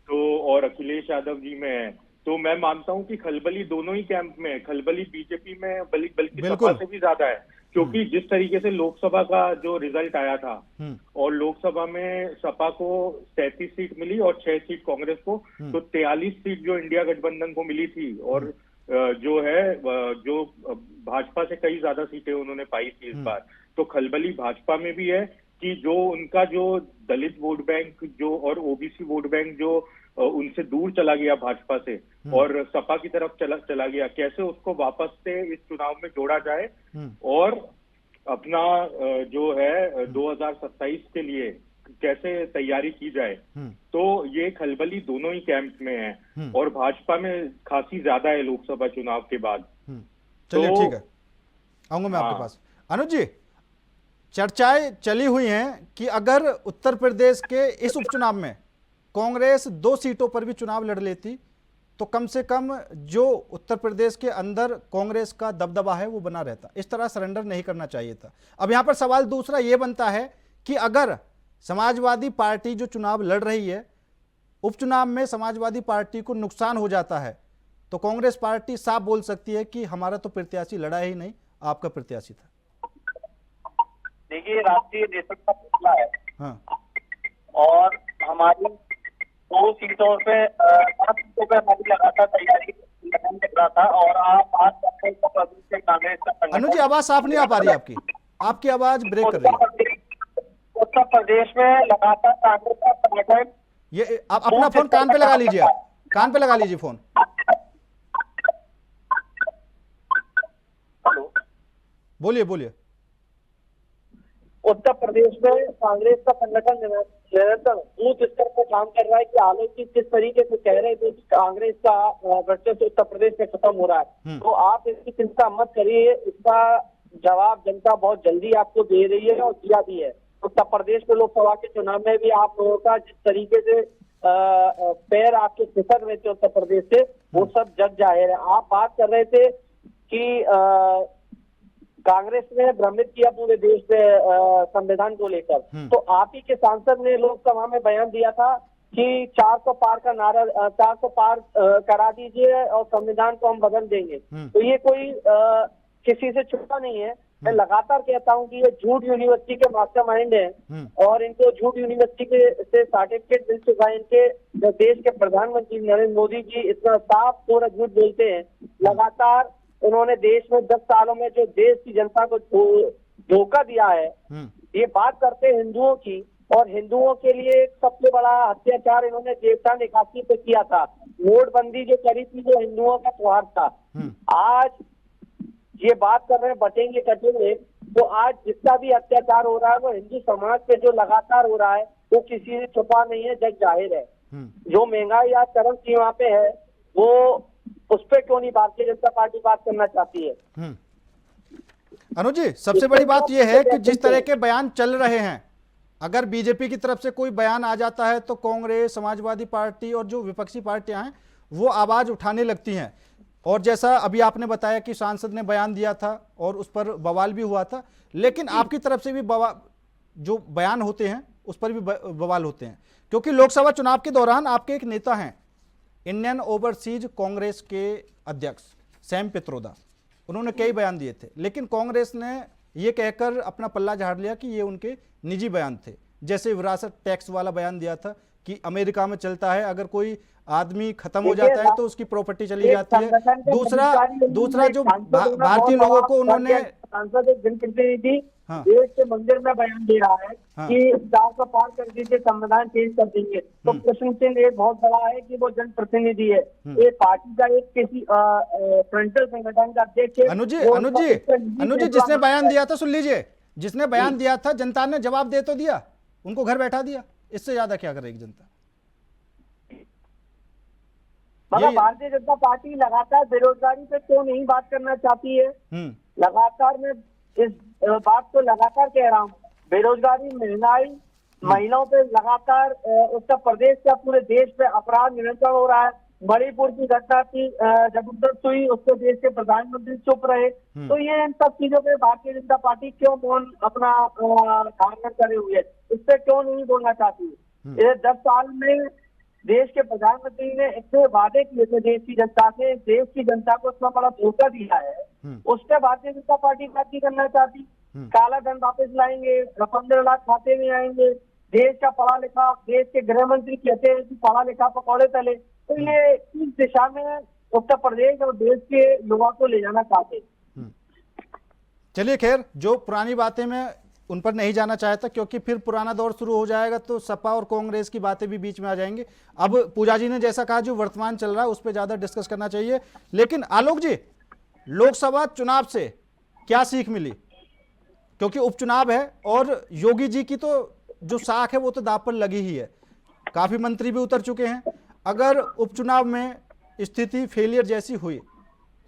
तो और अखिलेश यादव जी में है, तो मैं मानता हूं कि खलबली दोनों ही कैंप में है। खलबली बीजेपी में बल्कि सपा से भी ज्यादा है, क्योंकि जिस तरीके से लोकसभा का जो रिजल्ट आया था और लोकसभा में सपा को 37 सीट मिली और 6 सीट कांग्रेस को, तो 43 सीट जो इंडिया गठबंधन को मिली थी, और जो है जो भाजपा से कई ज्यादा सीटें उन्होंने पाई थी इस बार। तो खलबली भाजपा में भी है कि जो उनका जो दलित वोट बैंक जो और ओबीसी वोट बैंक जो उनसे दूर चला गया भाजपा से और सपा की तरफ चला गया, कैसे उसको वापस से इस चुनाव में जोड़ा जाए और अपना जो है 2027 के लिए कैसे तैयारी की जाए। तो ये खलबली दोनों ही कैंप में है और भाजपा में खासी ज्यादा है लोकसभा चुनाव के बाद। चलिए ठीक है, आऊंगा मैं आपके पास। अनुज जी, चर्चाएं चली हुई हैं कि अगर उत्तर प्रदेश के इस उपचुनाव में कांग्रेस 2 सीटों पर भी चुनाव लड़ लेती तो कम से कम जो उत्तर प्रदेश के अंदर कांग्रेस का दबदबा है वो बना रहता, इस तरह सरेंडर नहीं करना चाहिए था। अब यहां पर सवाल दूसरा ये बनता है कि अगर समाजवादी पार्टी जो चुनाव लड़ रही है, उपचुनाव में समाजवादी पार्टी को नुकसान हो जाता है, तो कांग्रेस पार्टी साफ बोल सकती है कि हमारा तो प्रत्याशी लड़ा ही नहीं, आपका प्रत्याशी था। देखिए, राष्ट्रीय नेतृत्व का फैसला है। हाँ। और हमारी 2 सीटों पे 5 सीटों पे हमारी लगातार तैयारी कर रहा था। और आप बात करते हैं प्रदेश से कांग्रेस का। अनुज जी, आवाज साफ नहीं आ पा रही है, आपकी आवाज ब्रेक कर रही है। उत्तर प्रदेश में लगातार कांग्रेस का संगठन, ये आप अपना फोन कान पे लगा लीजिए, आप कान पे लगा लीजिए फोन। बोलिए बोलिए। उत्तर प्रदेश में कांग्रेस का संगठन निरंतर बूथ स्तर पर काम कर रहा है कि आलोक जी किस तरीके से कह रहे थे कि कांग्रेस का वर्चस्व उत्तर प्रदेश में खत्म हो रहा है, तो आप इसकी चिंता मत करिए, इसका जवाब जनता बहुत जल्दी आपको दे रही है और दिया भी है। उत्तर प्रदेश में लोकसभा के चुनाव में भी आप लोगों का जिस तरीके से पैर आपके फिसक रहे थे उत्तर प्रदेश से, वो सब जग जाहिर है। आप बात कर रहे थे कि कांग्रेस ने भ्रमित किया पूरे देश में संविधान को लेकर, तो आप ही के सांसद ने लोकसभा में बयान दिया था कि 400 पार का नारा 400 पार करा दीजिए और संविधान को हम बदल देंगे। तो ये कोई किसी से छुपा नहीं है। मैं लगातार कहता हूं कि ये झूठ यूनिवर्सिटी के मास्टरमाइंड हैं और इनको झूठ यूनिवर्सिटी के से सर्टिफिकेट मिल चुका है। इनके देश के प्रधानमंत्री नरेंद्र मोदी जी इतना साफ पूरा झूठ बोलते हैं। लगातार उन्होंने देश में 10 सालों में जो देश की जनता को धोखा दिया है, ये बात करते हैं हिंदुओं की, और हिंदुओं के लिए सबसे बड़ा अत्याचार इन्होंने देवता निकासी पे किया था। नोटबंदी जो करी थी वो हिंदुओं का त्योहार था। आज ये बात कर रहे हैं बटेंगे कटेंगे, तो आज जितना भी अत्याचार हो रहा है वो हिंदू समाज पे जो लगातार हो रहा है वो किसी से छुपा नहीं है, जग जाहिर है। जो महंगाई आज चरम सीमा पे है वो उस पर क्यों नहीं भारतीय जनता पार्टी बात करना चाहती है। अनुज जी, सबसे बड़ी बात यह है कि जिस तरह के बयान चल रहे हैं, अगर बीजेपी की तरफ से कोई बयान आ जाता है तो कांग्रेस, समाजवादी पार्टी और जो विपक्षी पार्टियां हैं वो आवाज उठाने लगती हैं। और जैसा अभी आपने बताया कि सांसद ने बयान दिया था और उस पर बवाल भी हुआ था, लेकिन आपकी तरफ से भी जो बयान होते हैं उस पर भी बवाल होते हैं, क्योंकि लोकसभा चुनाव के दौरान आपके एक नेता हैं, इंडियन ओवरसीज कांग्रेस के अध्यक्ष सैम पित्रोदा, उन्होंने कई बयान दिए थे, लेकिन कांग्रेस ने यह कहकर अपना पल्ला झाड़ लिया कि ये उनके निजी बयान थे। जैसे विरासत टैक्स वाला बयान दिया था कि अमेरिका में चलता है, अगर कोई आदमी खत्म हो जाता है तो उसकी प्रॉपर्टी चली जाती है। दूसरा जो भारतीय लोगों को उन्होंने, सांसद एक जनप्रतिनिधि देश के मंदिर में बयान दे रहा है कि 400 पार कर दीजिए, संविधान चेंज कर देंगे, तो प्रश्न चिन्ह एक बहुत बड़ा है कि वो जनप्रतिनिधि है, ये पार्टी का एक किसी फ्रंटल संगठन का अध्यक्ष है। अनुज जी, जिसने बयान दिया था, सुन लीजिए, जिसने बयान दिया था जनता ने जवाब दे तो दिया, उनको घर बैठा दिया, इससे ज्यादा क्या करेगी जनता। मगर भारतीय जनता पार्टी लगातार बेरोजगारी पे क्यों नहीं बात करना चाहती है। लगातार मैं इस बात को लगातार कह रहा हूँ, बेरोजगारी, महंगाई, महिलाओं पे लगातार उत्तर प्रदेश का पूरे देश पे अपराध निरंतर हो रहा है। मणिपुर की घटना थी, जबरदस्त हुई, उससे देश के प्रधानमंत्री चुप रहे। तो ये इन सब चीजों पे भारतीय जनता पार्टी क्यों मौन अपना धारण करे हुए है, इस पे क्यों नहीं बोलना चाहती है? ये 10 साल में देश के प्रधानमंत्री ने इतने वादे किए थे देश की जनता से, देश की जनता को इतना बड़ा धोखा दिया है, उस पर भारतीय जनता पार्टी बात नहीं करना चाहती। काला धन वापस लाएंगे, 15 लाख खाते में आएंगे, देश का पढ़ा लिखा, देश के गृह मंत्री कहते हैं कि पढ़ा लिखा पकौड़े तले। तो ये इस दिशा में उत्तर प्रदेश और देश के युवा को ले जाना चाहते हैं। चलिए खैर, जो पुरानी बातें मैं उन पर नहीं जाना चाहता, क्योंकि फिर पुराना दौर शुरू हो जाएगा तो सपा और कांग्रेस की बातें भी बीच में आ जाएंगी। अब पूजा जी ने जैसा कहा, जो वर्तमान चल रहा है उस पर ज्यादा डिस्कस करना चाहिए। लेकिन आलोक जी, लोकसभा चुनाव से क्या सीख मिली? क्योंकि उपचुनाव है और योगी जी की तो जो साख है वो तो दांव पर लगी ही है, काफी मंत्री भी उतर चुके हैं। अगर उपचुनाव में स्थिति फेलियर जैसी हुई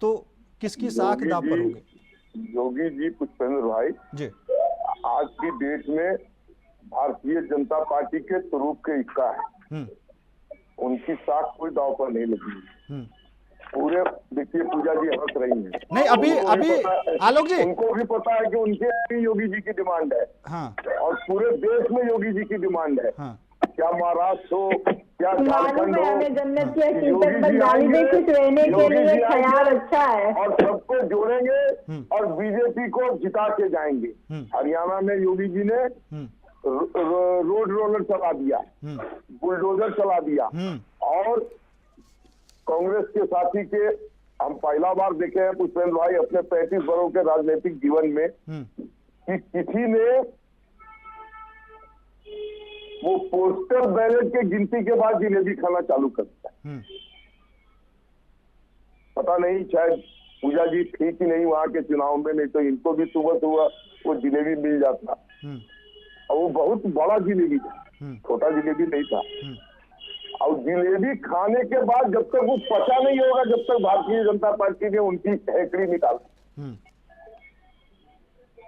तो किसकी साख दांव पर होगी? योगी जी, पुष्पेंद्र भाई जी, आज की डेट में भारतीय जनता पार्टी के स्वरूप के हिस्सा है, उनकी साख कोई दांव पर नहीं लगी। पूरे देखिए, पूजा जी हंस रही है। नहीं, अभी आलोक जी, उनको भी पता है कि उनके योगी जी की डिमांड है। हाँ, और पूरे देश में योगी जी की डिमांड है। हाँ, क्या महाराष्ट्र हो, क्या झारखंड हो, हमें जन्नत की हकीकत पर गाली दे कुछ रहने के लिए ख्याल अच्छा है, और सबको जोड़ेंगे और बीजेपी को जिता के जाएंगे। हरियाणा में योगी जी ने रोड रोलर चला दिया, बुलडोजर चला दिया, और कांग्रेस के साथी के हम पहला बार देखे हैं पुष्पेंद्र भाई अपने 35 वर्षों के राजनीतिक जीवन में कि किसी ने वो पोस्टर बैलेट के गिनती के बाद जिलेबी खाना चालू कर दिया। पता नहीं, शायद पूजा जी थी कि नहीं वहां के चुनाव में, नहीं तो इनको भी सुबह सुबह वो जिलेबी मिल जाता। और वो बहुत बड़ा जिलेबी था, छोटा जिलेबी नहीं था। और जिलेबी खाने के बाद जब तक वो पचा नहीं होगा, जब तक भारतीय जनता पार्टी ने उनकी हैकड़ी निकाली।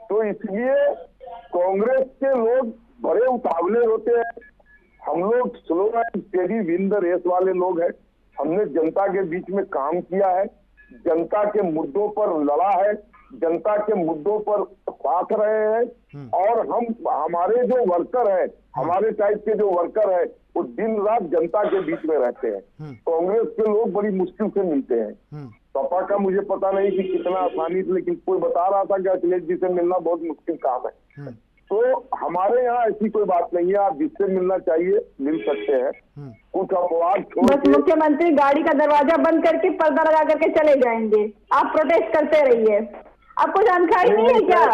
तो इसलिए कांग्रेस के लोग बड़े उतावले होते हैं, हम लोग slow and steady win the race वाले लोग हैं। हमने जनता के बीच में काम किया है, जनता के मुद्दों पर लड़ा है, जनता के मुद्दों पर साथ रहे हैं, और हमारे जो वर्कर हैं, हमारे टाइप के जो वर्कर हैं, वो दिन रात जनता के बीच में रहते हैं। कांग्रेस के लोग बड़ी मुश्किल से मिलते हैं। सपा का मुझे पता नहीं कि कितना आसानी से, लेकिन कोई बता रहा था कि अखिलेश जी से मिलना बहुत मुश्किल काम है। तो हमारे यहाँ ऐसी कोई बात नहीं है, आप जिससे मिलना चाहिए मिल सकते हैं। कुछ अपवाद बस मुख्यमंत्री गाड़ी का दरवाजा बंद करके पर्दा लगा करके चले जाएंगे, आप प्रोटेस्ट करते रहिए। आपको जानकारी नहीं है क्या?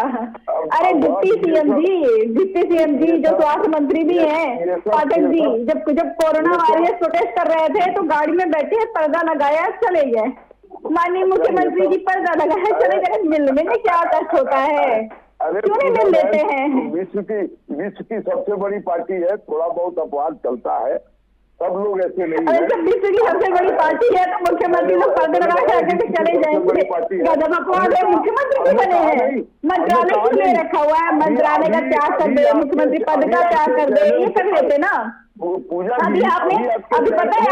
अरे डिप्टी सीएम जी जो स्वास्थ्य मंत्री भी हैं, पाठक जी, जब कोरोना वायरस प्रोटेस्ट कर रहे थे तो गाड़ी में बैठे पर्दा लगाया चले गए। माननीय मुख्यमंत्री जी पर्दा लगाया चले गए, मिलने में क्या कष्ट होता है? क्यों नहीं मिल लेते हैं? विश्व की सबसे बड़ी पार्टी है, थोड़ा बहुत अपवाद चलता है, सब लोग ऐसे नहीं है। जब विश्व की सबसे बड़ी पार्टी है तो मुख्यमंत्री लोग पर्दे लगा के चले जाएंगे। गजब अपवाद है, मुख्यमंत्री भी बने हैं, मंत्रालय क्यों नहीं रखा हुआ है? मंत्रालय का त्याग कर दे, मुख्यमंत्री पद का त्याग कर दे, ये कर लेते ना। अभी पता है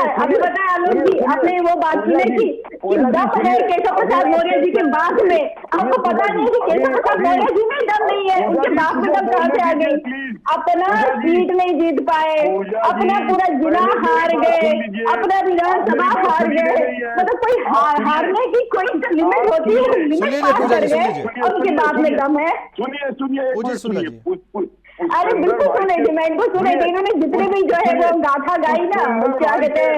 आलोक जी, आपने वो बात की है कि दम है केशव प्रसाद मौर्य जी के बात में। आपको पता नहीं कि केशव प्रसाद मौर्य जी में दम नहीं है, उनके बात में दम कहाँ से आ गई? अपना सीट नहीं जीत पाए, अपना पूरा जिला हार गए, अपना विधानसभा हार गए। मतलब कोई हारने की कोई लिमिट होती है, लिमिट पास कर गए और उनके बात में दम है। सुनिए, अरे बिल्कुल सुनेगी, मैं इनको सुनेगी। इन्होंने जितने भी जो है वो गाथा गाई ना, क्या कहते हैं,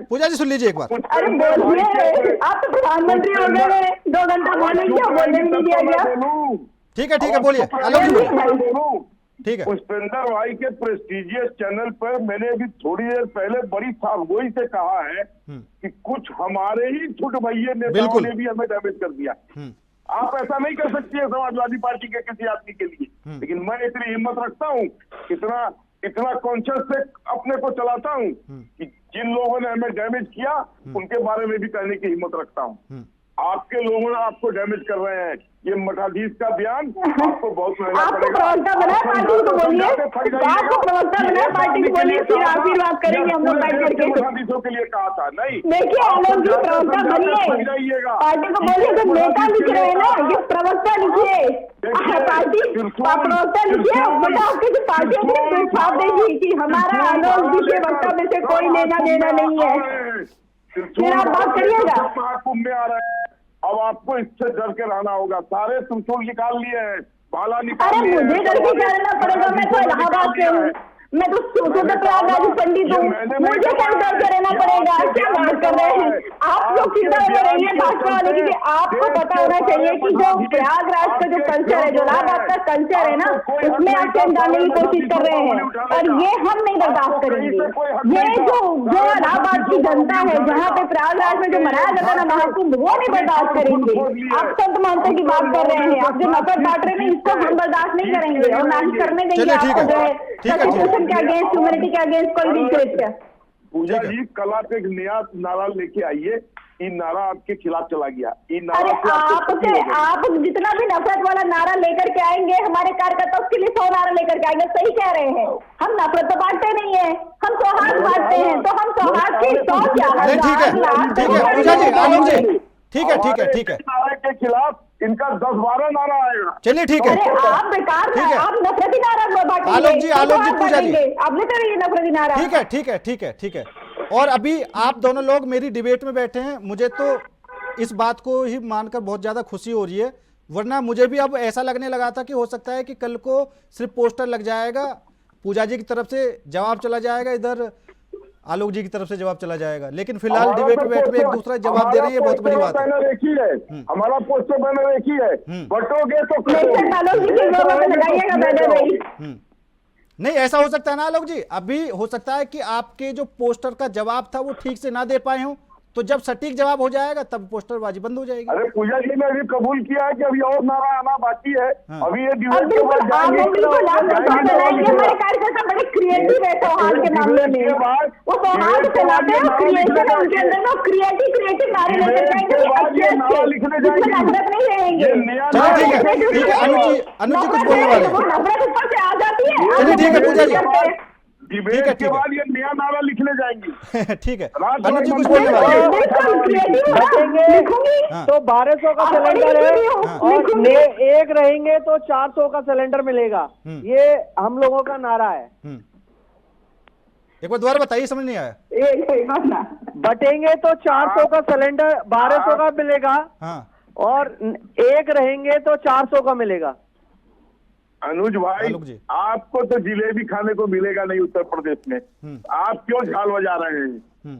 पूजा जी सुन लीजिए एक बार। अरे बोलिए, आप तो प्रधानमंत्री हो गए, 2 घंटा बोले, क्या बोलने नहीं दिया गया? ठीक है बोलिए ठीक है। पुष्पेंद्र भाई के प्रेस्टिजियस चैनल पर मैंने अभी थोड़ी देर पहले बड़ी सावगोई से कहा है कि कुछ हमारे ही छुट भैये नेताओं ने भी हमें डैमेज कर दिया। आप ऐसा नहीं कर सकती है समाजवादी पार्टी के किसी आदमी के लिए, लेकिन मैं इतनी हिम्मत रखता हूँ, इतना कॉन्शियस से अपने को चलाता हूँ कि जिन लोगों ने हमें डैमेज किया उनके बारे में भी कहने की हिम्मत रखता हूँ। आपके लोगों ने आपको डैमेज कर रहे हैं। ये मठाधीश का बयान आपको बहुत महंगा आपको पड़ेगा। प्रवक्ता बनाया पार्टी को बोलिए, आपको प्रवक्ता बनाया पार्टी को बोलिए, फिर आशीर्वाद करेंगे हम लोग बैठ करके। मठाधीशों के लिए कहा था नहीं। देखिए आलोक जी, प्रवक्ता बनिए, पार्टी को बोलिए जो नेता लिख रहे हैं ना, ये प्रवक्ता लिखिए, पार्टी प्रवक्ता लिखिए। बेटा आपकी जो पार्टी अपनी छाप देगी कि हमारा आलोक जी के वक्तव्य से कोई लेना देना नहीं है, फिर आप बात करिएगा। महाकुंभ में आ रहे हैं, अब आपको इससे डर के रहना होगा। सारे त्रिशूल निकाल लिए हैं, भाला निकाल अरे लिए हैं। मुझे डर के क्या रहना पड़ेगा, मैं तो इलाहाबाद से हूँ, मैं तो प्रयागराज पंडित हूँ, मुझे क्या डर के रहना पड़ेगा। क्या बात कर रहे हैं आप लोग, चिंता में रहिए भाजपा वाले की। आपको पता होना चाहिए कि जो प्रयागराज का जो कल्चर है, जो इलाहाबाद का कल्चर है ना, उसमें आप चेंज डालने की कोशिश कर रहे हैं, और ये हम नहीं बर्दाश्त करेंगे। ये जो इलाहाबाद की जनता है, जहाँ पे प्रयागराज में जो मनाया जाता है ना महाकुंभ, वो नहीं बर्दाश्त करेंगे। आप संत मानते की बात कर रहे हैं, आप जो नफरत बांट रहे हैं इसको हम बर्दाश्त नहीं करेंगे, और ना ही करने देंगे आपको जो है के अगेंस्ट, ह्यूमैनिटी के अगेंस्ट कोई भी कृत्य। पूजा जी कल आप एक नया नारा लेके आइए, ये नारा आपके खिलाफ चला गया। ये नारा अरे आप जितना भी नफरत वाला नारा लेकर के आएंगे, हमारे कार्यकर्ता उसके लिए 100 नारा लेकर के आएंगे। सही कह रहे हैं, हम नफरत तो बांटते नहीं है, हम सौहार्द बांटते हैं, तो हम सौहार्द की 100 पूजा जी, आलोक जी, ठीक है नारे के खिलाफ इनका 10-12 नारा आएगा। चलिए ठीक है, आप बेकार है, आप नफरती नारा बांटेंगे। आलोक जी, पूजा जी, आप लेते रहिए नफरती नारा। ठीक है। और अभी आप दोनों लोग मेरी डिबेट में बैठे हैं, मुझे तो इस बात को ही मानकर बहुत ज्यादा खुशी हो रही है, वरना मुझे भी अब ऐसा लगने लगा था कि हो सकता है कि कल को सिर्फ पोस्टर लग जाएगा, पूजा जी की तरफ से जवाब चला जाएगा, इधर आलोक जी की तरफ से जवाब चला जाएगा, लेकिन फिलहाल डिबेट में बैठ में एक दूसरा जवाब दे रही है, बहुत बड़ी बात है। एक ही है हमारा पोस्टर बैनर, एक ही है, बटोगे तो नहीं ऐसा हो सकता है ना आलोक जी, अभी हो सकता है कि आपके जो पोस्टर का जवाब था वो ठीक से ना दे पाए हों, तो जब सटीक जवाब हो जाएगा तब पोस्टरबाजी बंद हो जाएगी। अरे पूजा जी ने अभी कबूल किया है कि अभी और नारा आना बाकी है। अभी ये हमारे कार्यकर्ता बड़े क्रिएटिव है सौहार्द के मामले में, वो सौहार्द फैलाते हैं, क्रिएटिव है उनके अंदर, वो क्रिएटिव नारे लेकर जाएंगे, नफरत नहीं रहेंगे। ठीक है अनुज जी कुछ बोलने वाले, नफरत ऊपर से आ जाती है। चलिए ठीक है पूजा जी, डिबेट के बाद ये नया नारा लिखने जाएंगे। ठीक है अनुज जी कुछ बोलने वाले तो 1200 का सिलेंडर है, और एक रहेंगे तो 400 का सिलेंडर मिलेगा, ये हम लोगों का नारा है। एक बार दोबारा बताइए, समझ नहीं आया। बटेंगे तो 400 का सिलेंडर 1200 का मिलेगा, और एक रहेंगे तो 400 का मिलेगा। अनुज भाई आपको तो जिलेबी खाने को मिलेगा नहीं उत्तर प्रदेश में, आप क्यों झाल बजा रहे हैं?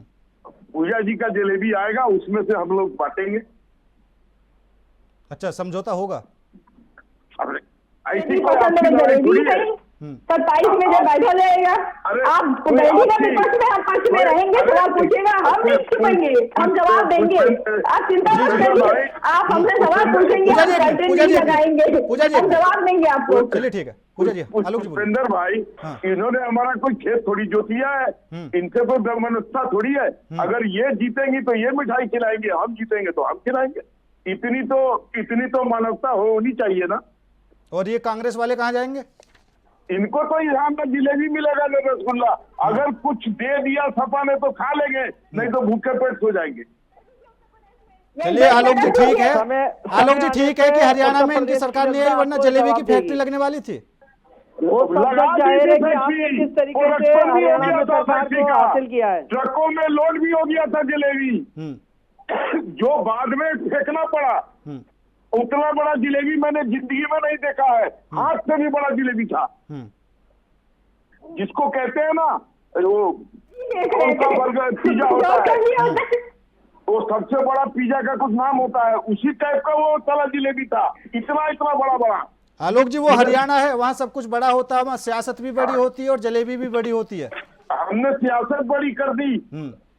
पूजा जी का जलेबी आएगा, उसमें से हम लोग बांटेंगे। अच्छा समझौता होगा? ऐसी कोई आपकी लड़ाई थोड़ी है। 27 में जब बैठा जाएगा, आप दिल्ली का विपक्ष में, हम पक्ष में रहेंगे, सवाल पूछेगा, हम नहीं छुपेंगे, हम जवाब देंगे, आप चिंता मत करिए, आप हमसे सवाल पूछेंगे, हम जवाब देंगे आपको। चलिए ठीक है पूजा जी। भूपेंद्र भाई इन्होंने हमारा कोई खेत थोड़ी जोतिया है, इनसे कोई ब्रह्मनस्था थोड़ी है। अगर ये जीतेंगी तो ये मिठाई खिलाएंगे, हम जीतेंगे तो हम खिलाएंगे। इतनी तो मानवता होनी चाहिए ना। और ये कांग्रेस वाले कहाँ जाएंगे? इनको तो यहाँ का जिलेबी मिलेगा ना रसगुल्ला, अगर कुछ दे दिया सपा ने तो खा लेंगे, नहीं तो भूखे पेट सो जाएंगे। चलिए आलोक जी ठीक है, आलोक जी ठीक है कि हरियाणा में इनकी सरकार नहीं आई, वरना जलेबी की फैक्ट्री लगने वाली थी। वो सब जाहिर है कि आपने किस तरीके से हरियाणा में सरकार को हासिल किया है। ट्रकों में लोड भी हो गया था जलेबी, जो बाद में फेंकना पड़ा। उतना बड़ा जिलेबी मैंने जिंदगी में नहीं देखा है, हाथ से भी बड़ा जिलेबी था। जिसको कहते हैं ना वो कौन सा बर्गर पिज्जा होता है, वो सबसे बड़ा पिज्जा का कुछ नाम होता है, उसी टाइप का वो साला जिलेबी था, इतना बड़ा। आलोक जी वो हरियाणा है, वहाँ सब कुछ बड़ा होता है, वहाँ सियासत भी बड़ी होती है और जलेबी भी बड़ी होती है। हमने सियासत बड़ी कर दी,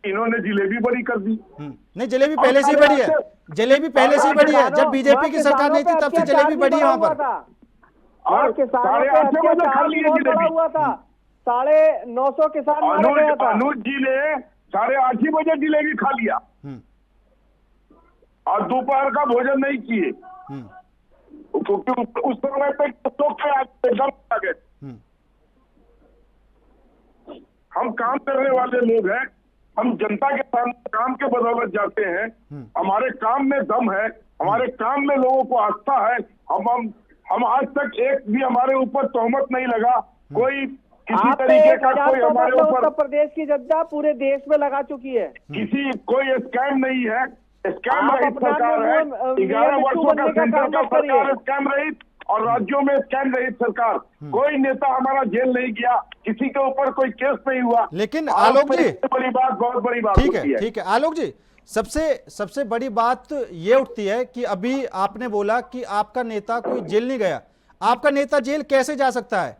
इन्होंने जिलेबी बड़ी कर दी। नहीं जलेबी पहले से ही बड़ी है, जलेबी पहले से ही बड़ी है, जब बीजेपी की सरकार नहीं थी तब से जलेबी बड़ी है वहाँ पर। और किसानों पे अत्याचार भी बहुत बड़ा हुआ था, 950 किसान मारा गया था। अनुज जी ने 8:30 बजे जिलेबी खा लिया। और दोपहर का भोजन नहीं किए, क्योंकि उस समय पे तो क्या दम आ गए। हम काम करने वाले लोग हैं, हम जनता के सामने काम के बदौलत जाते हैं, हमारे काम में दम है, हमारे काम में लोगों को आस्था है। हम आज तक एक भी हमारे ऊपर तोहमत नहीं लगा, कोई किसी तरीके का कोई हमारे ऊपर उत्तर प्रदेश की जनता पूरे देश में लगा चुकी है, कोई स्कैम नहीं है, स्कैम रहित सरकार है। 11 वर्षों का सेंटर का सरकार स्कैम रहित और राज्यों में स्कैम रहित सरकार। कोई नेता हमारा जेल नहीं गया, किसी के ऊपर कोई केस नहीं हुआ। लेकिन आलोक जी, बड़ी बात, बहुत बड़ी बात ठीक है, ठीक है आलोक जी, सबसे बड़ी बात ये उठती है कि अभी आपने बोला कि आपका नेता कोई जेल नहीं गया। आपका नेता जेल कैसे जा सकता है?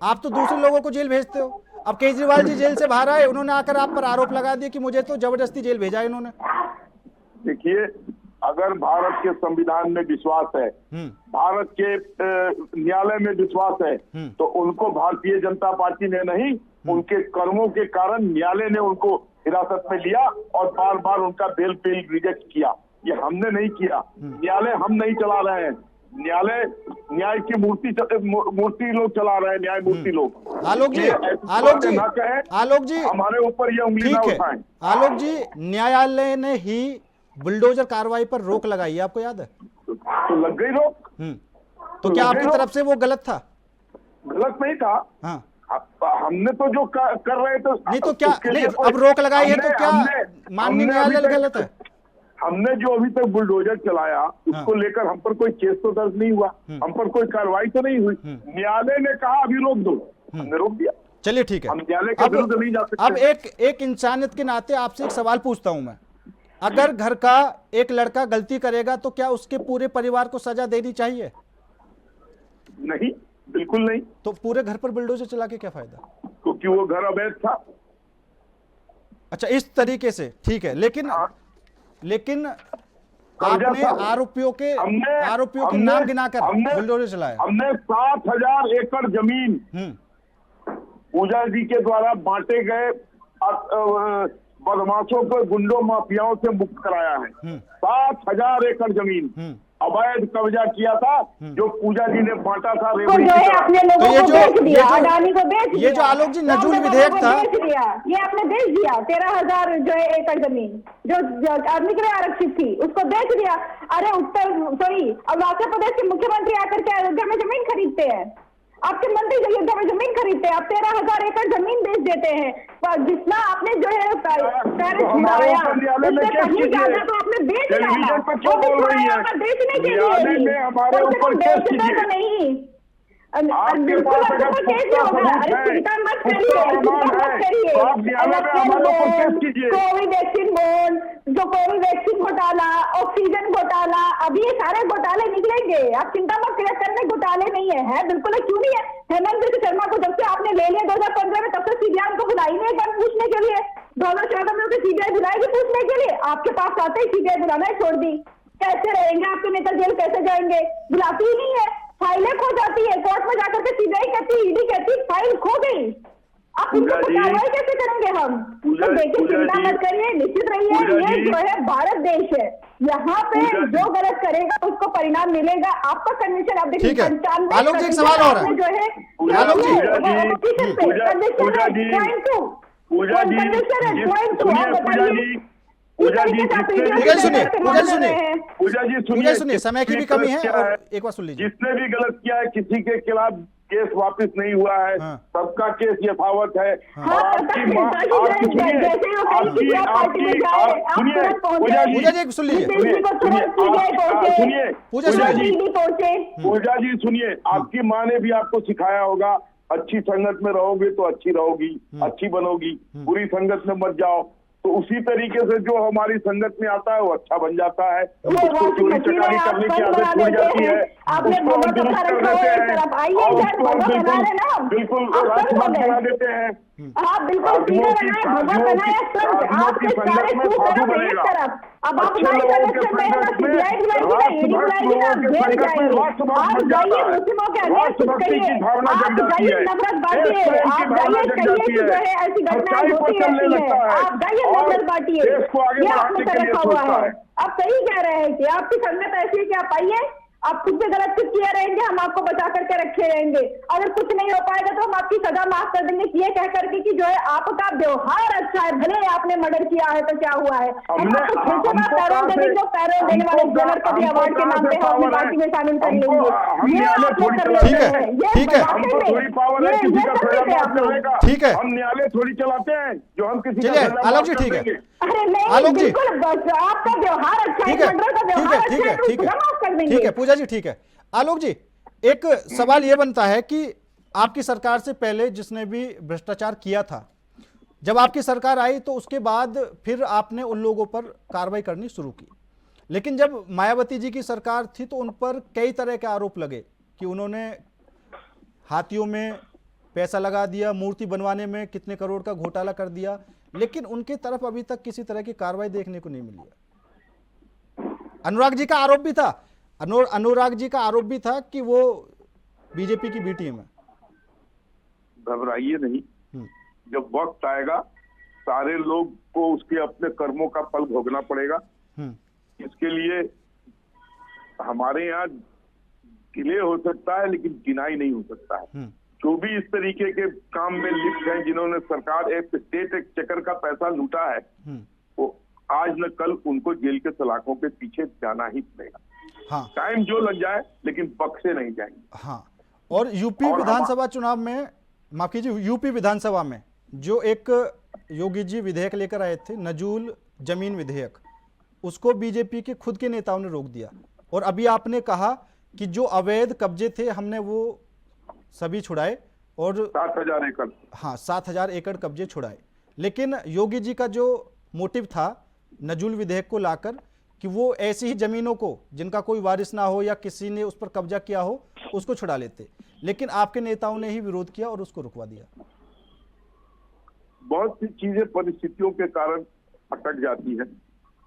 आप तो दूसरे लोगों को जेल भेजते हो। अब केजरीवाल जी जेल से बाहर आए, उन्होंने आकर आप पर आरोप लगा दिया कि मुझे तो जबरदस्ती जेल भेजा इन्होंने। देखिए, अगर भारत के संविधान में विश्वास है, भारत के न्यायालय में विश्वास है, तो उनको भारतीय जनता पार्टी ने नहीं, उनके कर्मों के कारण न्यायालय ने उनको हिरासत में लिया और बार बार उनका बेल रिजेक्ट किया। ये हमने नहीं किया, न्यायालय हम नहीं चला रहे हैं, न्यायालय न्याय की मूर्ति लोग चला रहे हैं, न्यायमूर्ति लोग। आलोक जी, आलोक जी हमारे ऊपर ये उंगली ना उठाएं। आलोक जी, न्यायालय ने ही बुलडोजर कार्रवाई पर रोक लगाई है, आपको याद है? तो लग गई रोक। तो क्या आपकी तरफ से वो गलत था? गलत नहीं था। हाँ, हमने तो जो कर रहे थे। नहीं तो क्या नहीं, अब रोक लगाई है तो क्या माननीय न्यायालय गलत है? हमने जो अभी तक बुलडोजर चलाया उसको लेकर हम पर कोई केस तो दर्ज नहीं हुआ, हम पर कोई कार्रवाई तो नहीं हुई। न्यायालय ने कहा अभी रोक दो, हमने रोक दिया। चलिए ठीक है, हम न्यायालय के विरुद्ध नहीं जा सकते। अब एक इंसानियत के नाते आपसे एक सवाल पूछता हूं मैं। अगर घर का एक लड़का गलती करेगा तो क्या उसके पूरे परिवार को सजा देनी चाहिए? नहीं, बिल्कुल नहीं। तो पूरे घर पर बुलडोजर चला के क्या फायदा? क्योंकि वो घर अवैध था। अच्छा, इस तरीके से ठीक है, लेकिन आपने आरोपियों के नाम गिनाकर बुलडोजर चलाया। हमने 7,000 एकड़ जमीन पूजा जी के द्वारा बांटे गए बदमाशों को, गुंडों माफियाओं से मुक्त कराया है। 7,000 एकड़ जमीन अवैध कब्जा किया था, जो पूजा जी ने बांटा था। अपने लोगों को बेच दिया, अडानी को बेच दिया। ये जो आलोक जी नजूल विधेयक था, ये आपने बेच दिया। 13,000 जो है एकड़ जमीन जो आदमी के लिए आरक्षित थी, उसको बेच दिया। अरे अरुणाचल प्रदेश के मुख्यमंत्री आकर के अयोध्या में जमीन खरीदते हैं, आपके मंत्री अयोध्या में जमीन खरीदते हैं, आप 13,000 एकड़ जमीन बेच देते हैं। पर जितना आपने जो है टैरिफ बढ़ाया, उससे कहीं ज्यादा तो आपने बेच डाला। बेचने के लिए हमारे ऊपर बेचते तो नहीं। बिल्कुल आपको केस होगा। अरे चिंता मत करिए, कोविवैक्सीन बोर्ड, जो कोविवैक्सीन घोटाला, ऑक्सीजन घोटाला, अभी ये सारे घोटाले निकलेंगे। आप चिंता मत करिए, करने घोटाले नहीं है बिल्कुल। क्यों नहीं है? हेमंत शर्मा को जब से आपने ले लिया 2015 में, तब से सीबीआई को बुलाई नहीं एक पूछने के लिए। 2014 में उसे सीबीआई बुलाएगी पूछने के लिए, आपके पास आते ही सीबीआई बुलाना छोड़ दी। कैसे रहेंगे आपके नेता? जेल कैसे जाएंगे? बुलाती ही नहीं है, फाइलें खो जाती है, कोर्ट में जाकर के सीबीआई कहती, ईडी कहती फाइल खो गई। आप इनको कार्रवाई कैसे करेंगे हम? तो देखिए, चिंता मत करिए, निश्चित रहिए, ये जो है भारत देश है, यहाँ पे जो गलत करेगा उसको परिणाम मिलेगा। आपका कन्विक्शन आप देखिए 95। आलोक जी, एक सवाल और है। जो है आलोक जी, सुनिए, समय की भी कमी है और एक बार सुन लीजिए। जिसने भी गलत किया है, किसी के खिलाफ केस वापस नहीं हुआ है, सबका केस यथावत है। पूजा जी सुनिए, आपकी माँ ने भी आपको सिखाया होगा, अच्छी संगत में रहोगे तो अच्छी रहोगी, अच्छी बनोगी, बुरी संगत में मत जाओ। तो उसी तरीके से जो हमारी संगत में आता है वो अच्छा बन जाता है, उसको चोरी चकारी करने की आदत छूट जाती है, उसको हम दुरुस्त कर देते हैं और उसको हम बिल्कुल राजकुमार बना देते हैं। आदमियों की संगत में साधु बनेगा। अब आप अच्छे हमारे लोगों के संरक्षण में है ना, संकट में सीबीआई बुलाएगी ना, ईडी बुलाएगी ना, आप जेल जाएंगे। आप जाइए मुस्लिमों के अगेंस्ट कुछ कहिए, आप जाइए नफरत बांटिए, आप जाइए कहिए कि जो है ऐसी घटनाएं होती रहती है, आप जाइए नफरत बांटिए, ये आपने कर रखा हुआ है। आप सही कह रहे हैं कि आपकी संगत ऐसी है कि आप आइए, आप खुद से गलत कुछ किए रहेंगे, हम आपको बचा करके रखे रहेंगे, अगर कुछ नहीं हो पाएगा तो हम आपकी सजा माफ कर देंगे, ये कह करके कि जो है आपका व्यवहार अच्छा है, भले आपने मर्डर किया है तो क्या हुआ है, हम आपको फिर से बात पैरोल दे देंगे, पैरोल देने वाले जेलर को भी अवार्ड के नाम पे हम अपनी पार्टी में शामिल कर लेंगे। ये आप लोग कर लेते हैं, ठीक है, ठीक है, हम न्यायालय थोड़ी चलाते हैं जो हम किसी चलिए आलोक जी, ठीक है, अरे नहीं, आलोक जी, बिल्कुल बस आपका व्यवहार अच्छा है, ठीक है, मर्डर का व्यवहार अच्छा है तो ठीक है, माफ कर देंगे। ठीक है पूजा जी, ठीक है। आलोक जी, एक सवाल यह बनता है कि आपकी सरकार से पहले जिसने भी भ्रष्टाचार किया था, जब आपकी सरकार आई तो उसके बाद फिर आपने उन लोगों पर कार्रवाई करनी शुरू की, लेकिन जब मायावती जी की सरकार थी तो उन पर कई तरह के आरोप लगे कि उन्होंने हाथियों में पैसा लगा दिया, मूर्ति बनवाने में कितने करोड़ का घोटाला कर दिया, लेकिन उनके तरफ अभी तक किसी तरह की कार्रवाई देखने को नहीं मिली है। अनुराग जी का आरोप भी था, अनुराग जी का आरोप भी था कि वो बीजेपी की बी टीम है। घबराइए नहीं, जब वक्त आएगा सारे लोग को उसके अपने कर्मों का फल भोगना पड़ेगा। इसके लिए हमारे यहाँ गिले हो सकता है लेकिन गिनाई नहीं हो सकता है। जो भी इस तरीके के काम में लिप्त हैं, जिन्होंने सरकार स्टेट एक्सचेकर का पैसा लूटा है, वो आज न कल उनको जेल के सलाखों के पीछे जाना ही पड़ेगा। हाँ, टाइम जो लग जाए लेकिन बख्शे नहीं जाएंगे। हाँ, और यूपी विधानसभा चुनाव में, माफ कीजिए, यूपी विधानसभा में जो एक योगी जी विधेयक लेकर आए थे, नजूल जमीन विधेयक, उसको बीजेपी के खुद के नेताओं ने रोक दिया। और अभी आपने कहा कि जो अवैध कब्जे थे हमने वो सभी छुड़ाए और 7,000 एकड़, हाँ 7,000 एकड़ कब्जे छुड़ाए। लेकिन योगी जी का जो मोटिव था नजूल विधेयक को लाकर कि वो ऐसी ही जमीनों को जिनका कोई वारिस ना हो या किसी ने उस पर कब्जा किया हो उसको छुड़ा लेते, लेकिन आपके नेताओं ने ही विरोध किया और उसको रुकवा दिया। बहुत सी चीजें परिस्थितियों के कारण अटक जाती है।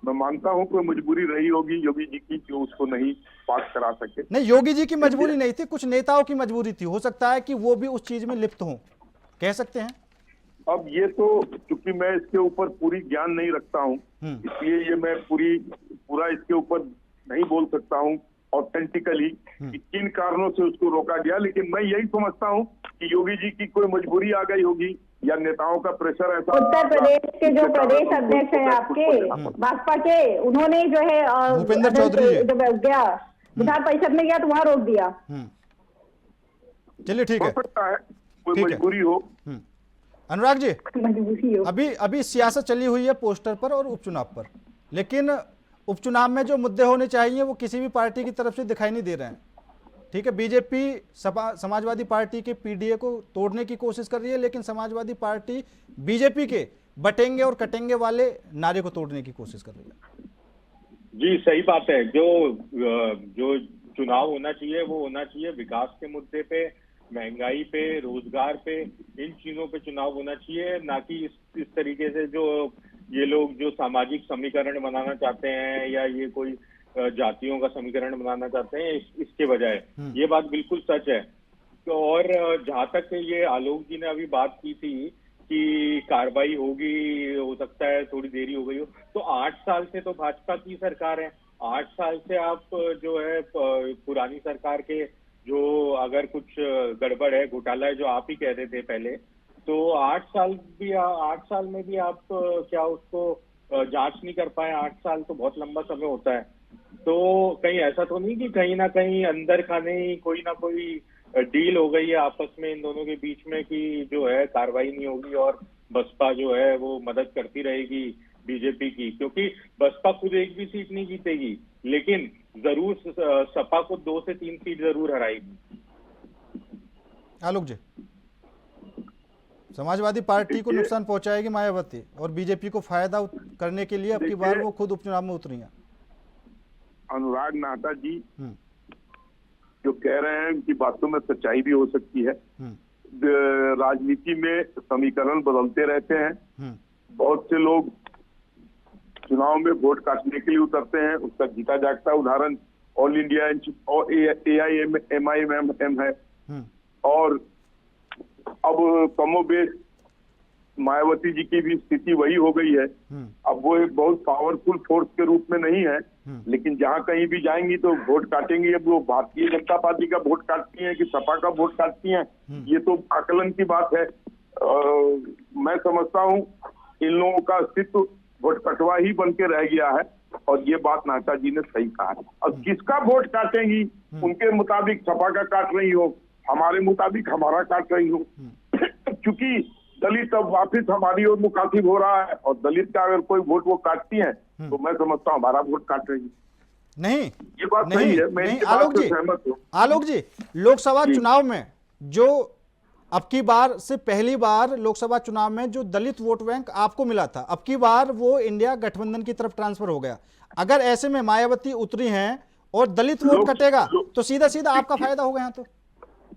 मैं मानता हूं कोई मजबूरी रही होगी योगी जी की जो उसको नहीं पास करा सके। नहीं, योगी जी की मजबूरी नहीं थी, कुछ नेताओं की मजबूरी थी। हो सकता है कि वो भी उस चीज में लिप्त हों, कह सकते हैं। अब ये तो चूंकि मैं इसके ऊपर पूरी ज्ञान नहीं रखता हूं, इसलिए ये मैं पूरा इसके ऊपर नहीं बोल सकता हूं ऑथेंटिकली कि किन कारणों से उसको रोका गया। लेकिन मैं यही समझता हूं कि योगी जी की कोई मजबूरी आ गई होगी या नेताओं का प्रेशर ऐसा। उत्तर प्रदेश के जो प्रदेश अध्यक्ष हैं आपके भाजपा के, उन्होंने जो है भूपेंद्र चौधरी जब गया विधान परिषद में गया तो वहां रोक दिया। चलिए ठीक है, हो सकता है कोई मजबूरी हो। अनुराग जी, मजबूरी हो। अभी सियासत चली हुई है पोस्टर पर और उपचुनाव पर, लेकिन उपचुनाव में जो मुद्दे होने चाहिए वो किसी भी पार्टी की तरफ से दिखाई नहीं दे रहे हैं। ठीक है, बीजेपी समाजवादी पार्टी के पीडीए को तोड़ने की कोशिश कर रही है, लेकिन समाजवादी पार्टी बीजेपी के बटेंगे और कटेंगे वाले नारे को तोड़ने की कोशिश कर रही है। जी सही बात है। जो चुनाव होना चाहिए वो होना चाहिए विकास के मुद्दे पे, महंगाई पे, रोजगार पे, इन चीजों पे चुनाव होना चाहिए, ना कि इस तरीके से जो ये लोग जो सामाजिक समीकरण बनाना चाहते हैं या ये कोई जातियों का समीकरण बनाना चाहते हैं, इसके बजाय। ये बात बिल्कुल सच है। तो और जहां तक ये आलोक जी ने अभी बात की थी कि कार्रवाई होगी, हो सकता है थोड़ी देरी हो गई हो, तो 8 साल से तो भाजपा की सरकार है। 8 साल से आप जो है पुरानी सरकार के जो अगर कुछ गड़बड़ है, घोटाला है, जो आप ही कह रहे थे पहले, तो 8 साल में भी आप क्या उसको जांच नहीं कर पाए? 8 साल तो बहुत लंबा समय होता है। तो कहीं ऐसा तो नहीं कि कहीं ना कहीं अंदर खाने कोई ना कोई डील हो गई है आपस में इन दोनों के बीच में कि जो है कार्रवाई नहीं होगी और बसपा जो है वो मदद करती रहेगी बीजेपी की? क्योंकि बसपा खुद एक भी सीट नहीं जीतेगी, लेकिन जरूर सपा को 2 से 3 सीट जरूर हराएगी। आलोक जी, समाजवादी पार्टी को नुकसान पहुंचाएगी मायावती और बीजेपी को फायदा करने के लिए अब की बार वो खुद उपचुनाव में उतरी हैं। अनुराग नाहटा जी जो कह रहे हैं उनकी बातों में सच्चाई भी हो सकती है। राजनीति में समीकरण बदलते रहते हैं। बहुत से लोग चुनाव में वोट काटने के लिए उतरते हैं। उसका जीता जागता उदाहरण ऑल इंडिया और AIMIM है। और अब कमोबेश मायावती जी की भी स्थिति वही हो गई है। अब वो एक बहुत पावरफुल फोर्स के रूप में नहीं है, लेकिन जहां कहीं भी जाएंगी तो वोट काटेंगी। अब वो भारतीय जनता पार्टी का वोट काटती हैं कि सपा का वोट काटती हैं, ये तो आकलन की बात है। मैं समझता हूं इन लोगों का अस्तित्व वोट कटवा ही बन के रह गया है, और ये बात नाचा जी ने सही कहा है। अब किसका वोट काटेंगी, उनके मुताबिक सपा का काट रही हो, हमारे मुताबिक हमारा काट रही हो। क्योंकि दलित अब वापिस हमारी ओर मुखातिब हो रहा है, और दलित का अगर कोई वोट वो काटती है तो मैं समझता हूँ हमारा वोट काट रही है। नहीं, ये बात सही है, मैं इनकी बात से सहमत हूँ। आलोक जी, लोकसभा चुनाव में जो अब की बार से पहली बार लोकसभा चुनाव में जो दलित वोट बैंक आपको मिला था, अब की बार वो इंडिया गठबंधन की तरफ ट्रांसफर हो गया। अगर ऐसे में मायावती उतरी हैं और दलित वोट कटेगा तो सीधा सीधा आपका फायदा होगा। यहाँ तो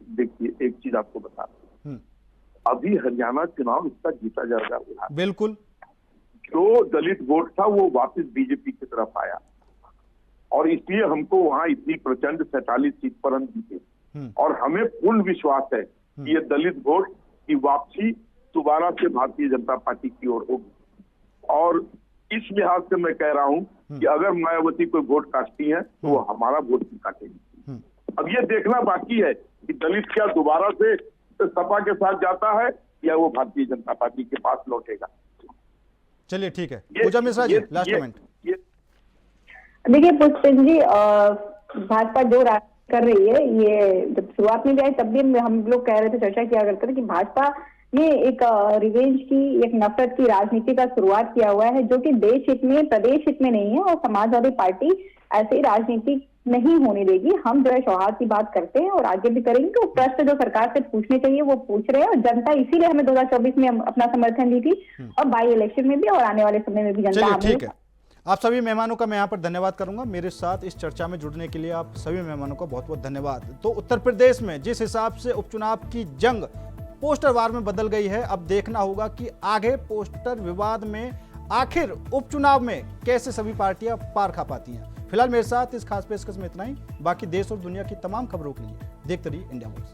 देखिए, एक चीज आपको बता दूं, अभी हरियाणा चुनाव इसका जीता जाएगा। बिल्कुल, जो दलित वोट था वो वापस बीजेपी की तरफ आया, और इसलिए हमको वहां इतनी प्रचंड 47 सीट पर हम जीते। और हमें पूर्ण विश्वास है कि ये दलित वोट की वापसी दोबारा से भारतीय जनता पार्टी की ओर होगी। और इस लिहाज से मैं कह रहा हूं कि अगर मायावती कोई वोट काटती है तो वो हमारा वोट भी काटेगी। अब ये देखना बाकी है कि दलित क्या दोबारा से सपा के साथ जाता है या वो भारतीय जनता पार्टी के पास लौटेगा। चलिए ठीक है, पूजा मिश्रा जी, लास्ट कमेंट। देखिए पुष्पेंद्र जी, भाजपा जो राजनीति कर रही है, ये जब शुरुआत में भी आई तब भी हम लोग कह रहे थे, चर्चा किया करते थे कि भाजपा ने एक रिवेंज की, एक नफरत की राजनीति का शुरुआत किया हुआ है, जो कि देश हित में, प्रदेश हित में नहीं है। और समाजवादी पार्टी ऐसी राजनीति नहीं होने देगी। हम जो है सौहार्द की बात करते हैं और आगे भी करेंगे। तो प्रश्न जो सरकार से पूछने चाहिए वो पूछ रहे हैं, और जनता इसीलिए हमें 2024 में अपना समर्थन दी थी, और बाई इलेक्शन में भी, और आने वाले समय में भी जनता हमें। ठीक है, आप सभी मेहमानों का मैं यहाँ पर धन्यवाद करूंगा। मेरे साथ इस चर्चा में जुड़ने के लिए आप सभी मेहमानों का बहुत बहुत धन्यवाद। तो उत्तर प्रदेश में जिस हिसाब से उपचुनाव की जंग पोस्टर वार में बदल गई है, अब देखना होगा कि आगे पोस्टर विवाद में आखिर उपचुनाव में कैसे सभी पार्टियां पार खा पाती हैं। फिलहाल मेरे साथ इस खास पेशकश में इतना ही। बाकी देश और दुनिया की तमाम खबरों के लिए देखते रहिए इंडिया वॉइस।